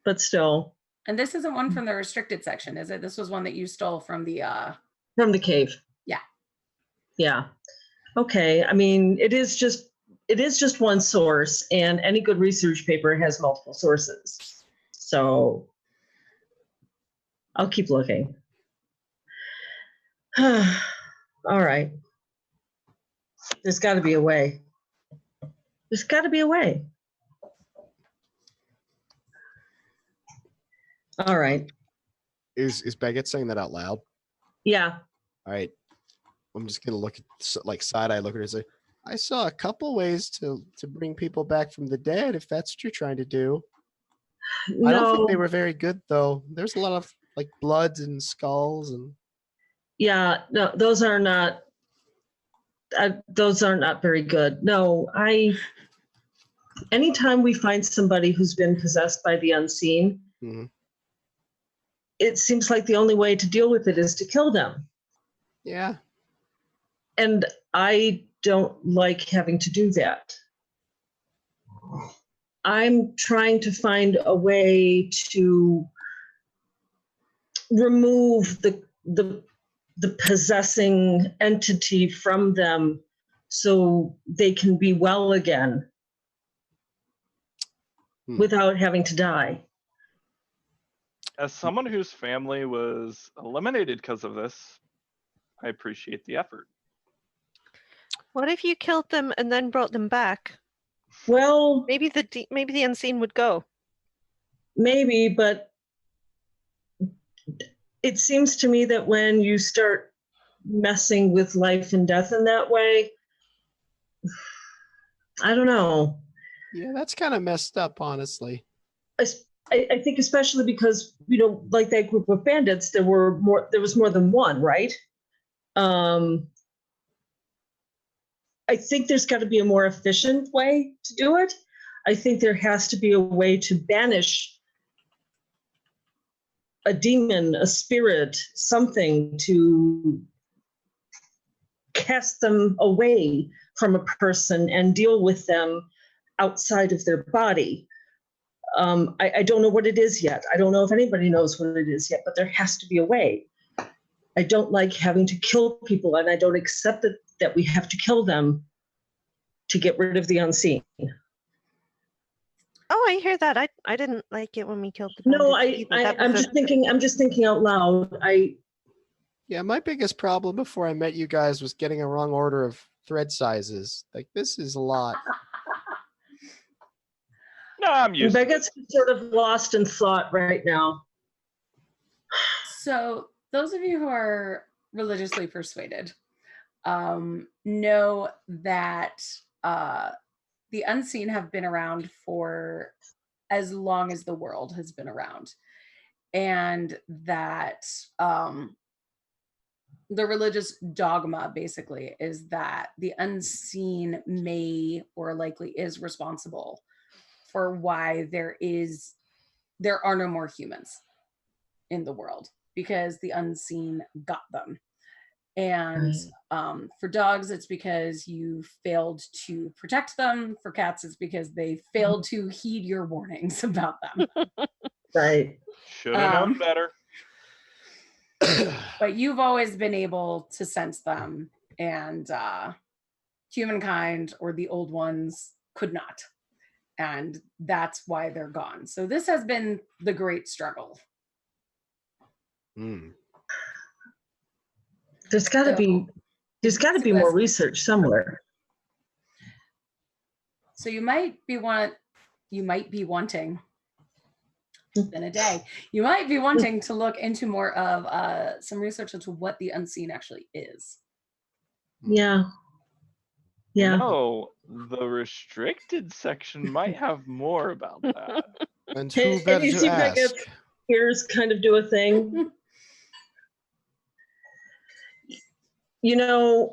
but still. And this isn't one from the restricted section, is it? This was one that you stole from the cave. Yeah. Yeah. Okay. I mean, it is just one source, and any good research paper has multiple sources. So I'll keep looking. All right. There's got to be a way. There's got to be a way. All right. Is Baguette saying that out loud? Yeah. All right. I'm just gonna look at like side-eye look at her and say, I saw a couple ways to bring people back from the dead if that's what you're trying to do. No. I don't think they were very good though. There's a lot of like bloods and skulls and. Yeah. No, those are not very good. No, anytime we find somebody who's been possessed by the unseen, it seems like the only way to deal with it is to kill them. Yeah. And I don't like having to do that. I'm trying to find a way to remove the possessing entity from them so they can be well again without having to die. As someone whose family was eliminated because of this, I appreciate the effort. What if you killed them and then brought them back? Well, maybe the unseen would go. Maybe, but it seems to me that when you start messing with life and death in that way, I don't know. Yeah, that's kind of messed up, honestly. I think especially because, like that group of bandits, there was more than one, right? I think there's got to be a more efficient way to do it. I think there has to be a way to banish a demon, a spirit, something to cast them away from a person and deal with them outside of their body. I don't know what it is yet. I don't know if anybody knows what it is yet, but there has to be a way. I don't like having to kill people, and I don't accept that we have to kill them to get rid of the unseen. Oh, I hear that. I didn't like it when we killed the No, bandits either. That I'm was just thinking out loud. Yeah, my biggest problem before I met you guys was getting a wrong order of thread sizes. Like, this is a lot. No, I'm used to it. Beckett's sort of lost in thought right now. So those of you who are religiously persuaded know that the unseen have been around for as long as the world has been around, and that the religious dogma basically is that the unseen may or likely is responsible for why there are no more humans in the world, because the unseen got them. And for dogs, it's because you failed to protect them. For cats, it's because they failed to heed your warnings about them. Right. Should have known better. But you've always been able to sense them, and humankind or the old ones could not. And that's why they're gone. So this has been the great struggle. There's got to be more research somewhere. So you might be wanting in a day. You might be wanting to look into more of some research into what the unseen actually is. Yeah. Yeah. Oh, the restricted section might have more about that. And who better you to see ask? Beckett's ears kind of do a thing. 2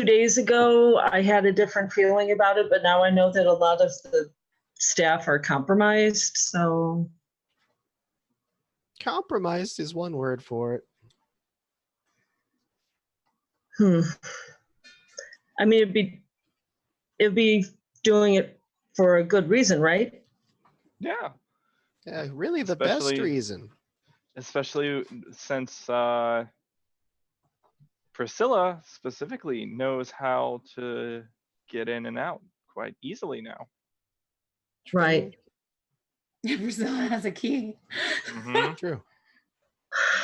days ago, I had a different feeling about it, but now I know that a lot of the staff are compromised. So Compromised is one word for it. I mean, it'd be doing it for a good reason, right? Yeah. Yeah, really the best reason. Especially since Priscilla specifically knows how to get in and out quite easily now. Right. Priscilla has a key. True.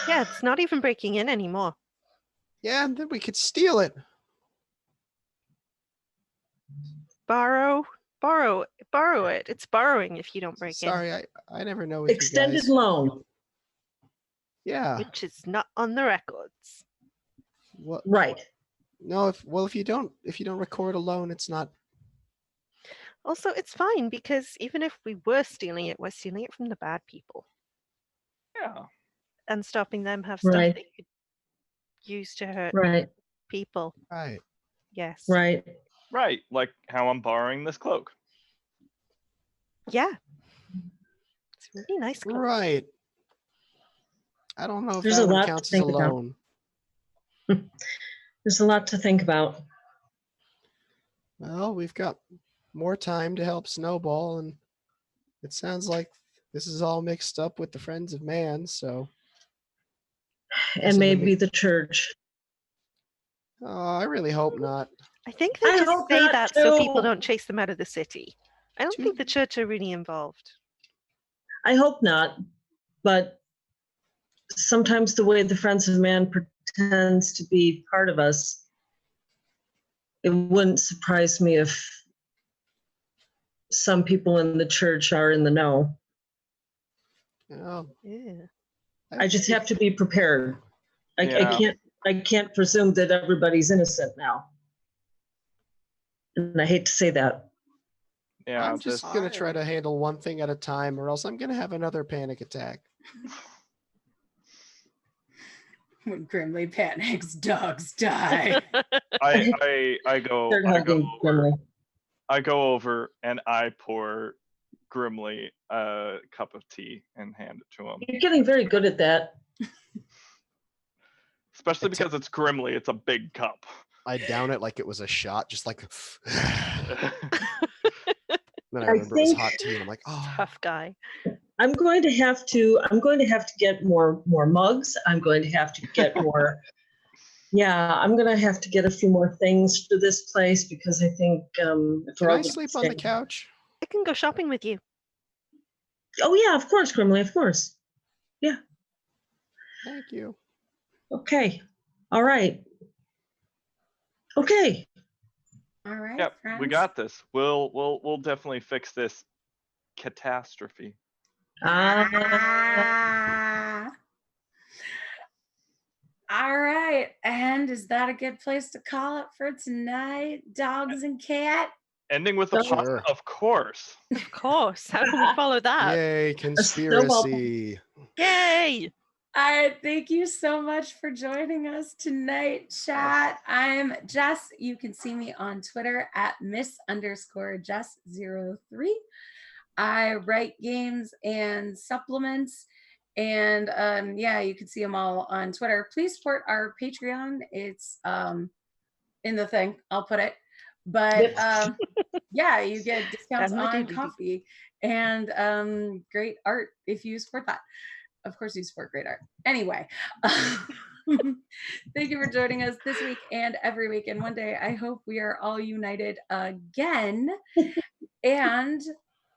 Yeah, it's not even breaking in anymore. Yeah, and then we could steal it. Borrow it. It's borrowing if you don't break in. Sorry, I never know with Extended you guys. loan. Yeah. Which is not on the records. What? Right. No, if you don't record a loan, it's not. Also, it's fine because even if we were stealing it, we're stealing it from the bad people. Yeah. And stopping them have stuff Right. they could use to hurt Right. people. Right. Yes. Right. Right. Like how I'm borrowing this cloak. Yeah. It's a really nice cloak. Right. I don't know if There's that a one lot to counts as a think about. loan. There's a lot to think about. Well, we've got more time to help Snowball, and it sounds like this is all mixed up with the Friends of Man, so. And maybe the church. Oh, I really hope not. I think they I just hope say not, that so too. people don't chase them out of the city. I don't think the church are really involved. I hope not. But sometimes the way the Friends of Man pretends to be part of us, it wouldn't surprise me if some people in the church are in the know. Oh, Yeah. I just have to be prepared. I can't presume that everybody's innocent now. And I hate to say that. Yeah. I'm just going to try to handle one thing at a time, or else I'm going to have another panic attack. When Grimly panics, dogs die. I go They're hugging Grimly. I go over and I pour Grimly a cup of tea and hand it to him. You're getting very good at that. Especially because it's Grimly, it's a big cup. I down it like it was a shot, just like. Then I I remember it was think- hot tea, and I'm like, oh. Tough guy. I'm going to have to get more mugs. I'm going to have to get more Yeah, I'm gonna have to get a few more things for this place because I think Can for all I the sleep on the staying- couch? I can go shopping with you. Oh yeah, of course, Grimly, of course. Yeah. Thank you. Okay. All right. Okay. All right, Yep, friends. we got this. We'll definitely fix this catastrophe. Ah. All right. And is that a good place to call it for tonight? Dogs and cat? Ending with a pun, Sure. of course. Of course. How can we follow that? Yay, snowball. conspiracy. Yay! All right. Thank you so much for joining us tonight, chat. I'm Jess. You can see me on Twitter at Miss_Jess03. I write games and supplements. And yeah, you can see them all on Twitter. Please support our Patreon. It's in the thing. I'll put it. But Yep. yeah, you get discounts And the on doobly-doo. coffee and great art if you support that. Of course, you support great art. Anyway, thank you for joining us this week and every week. And one day, I hope we are all united again. And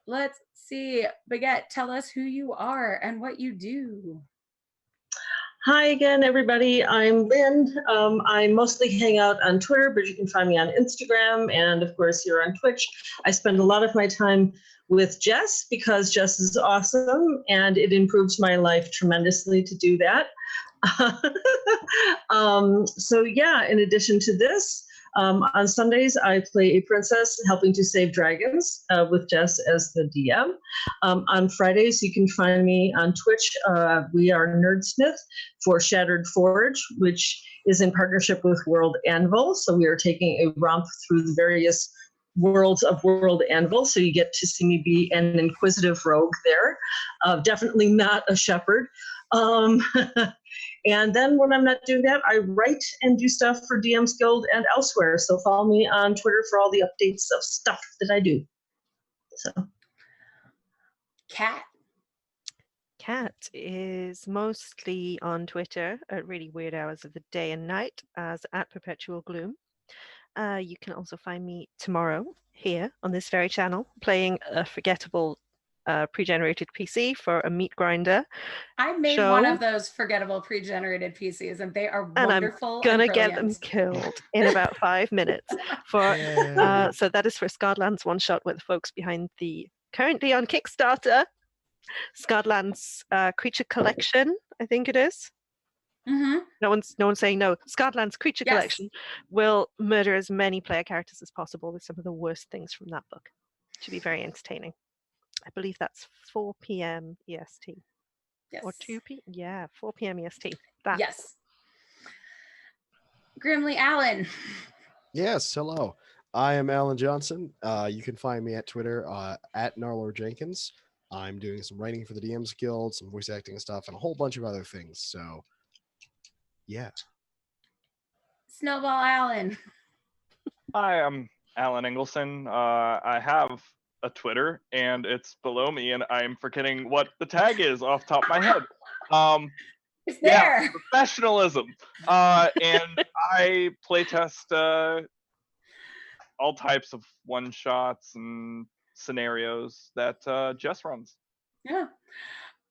let's see, Baguette, tell us who you are and what you do. Hi again, everybody. I'm Lynn. I mostly hang out on Twitter, but you can find me on Instagram and, of course, here on Twitch. I spend a lot of my time with Jess because Jess is awesome, and it improves my life tremendously to do that. So, yeah, in addition to this, on Sundays, I play a princess helping to save dragons with Jess as the DM. On Fridays, you can find me on Twitch. We are Nerdsmith for Shattered Forge, which is in partnership with World Anvil. So we are taking a romp through the various worlds of World Anvil. So you get to see me be an inquisitive rogue there. Definitely not a shepherd. And then when I'm not doing that, I write and do stuff for DM's Guild and elsewhere. So follow me on Twitter for all the updates of stuff that I do. So, Cat. Cat is mostly on Twitter at really weird hours of the day and night as at Perpetual Gloom. You can also find me tomorrow here on this very channel playing a forgettable pre-generated PC for a meat grinder. I made one of those forgettable pre-generated PCs, and they are wonderful. And I'm gonna and get them killed in about 5 minutes. For so that is for Scotland's one shot with the folks behind the currently on Kickstarter Scotland's Creature Collection, I think it is. Mm-hmm. No one's saying no. Scotland's Creature Collection will murder as many player characters as possible with some of the worst things from that book. It should be very entertaining. I believe that's 4 p.m. EST. Yes. Or 2 p.m. Yeah, 4 p.m. EST. That. Yes. Grimly Allen. Yes, hello. I am Alan Johnson. You can find me at Twitter at Narlor Jenkins. I'm doing some writing for the DM's Guild, some voice acting stuff, and a whole bunch of other things. So, yeah. Snowball Allen. Hi, I'm Alan Engelson. I have a Twitter, and it's below me, and I'm forgetting what the tag is off the top of my head. It's there. Yeah, professionalism. And I playtest all types of one-shots and scenarios that Jess runs. Yeah.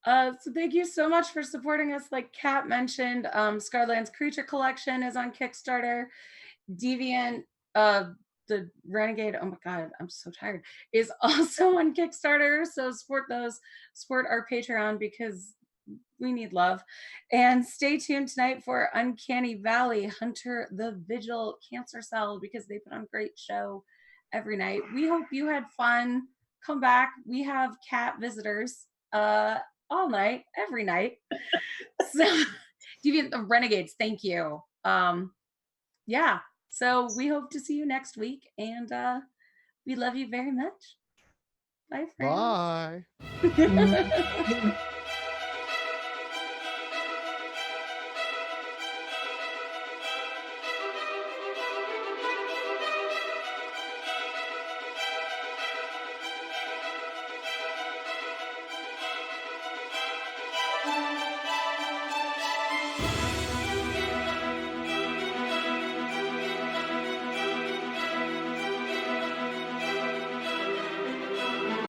So thank you so much for supporting us. Like Kat mentioned, Scarland's Creature Collection is on Kickstarter. Deviant, the Renegade, oh my God, I'm so tired, is also on Kickstarter. So support those, support our Patreon because we need love. And stay tuned tonight for Uncanny Valley, Hunter the Vigil Cancer Cell, because they put on a great show every night. We hope you had fun. Come back. We have cat visitors all night, every night. So Deviant the Renegades, thank you. Yeah. So we hope to see you next week, and we love you very much. Bye, friends. Bye. Bye.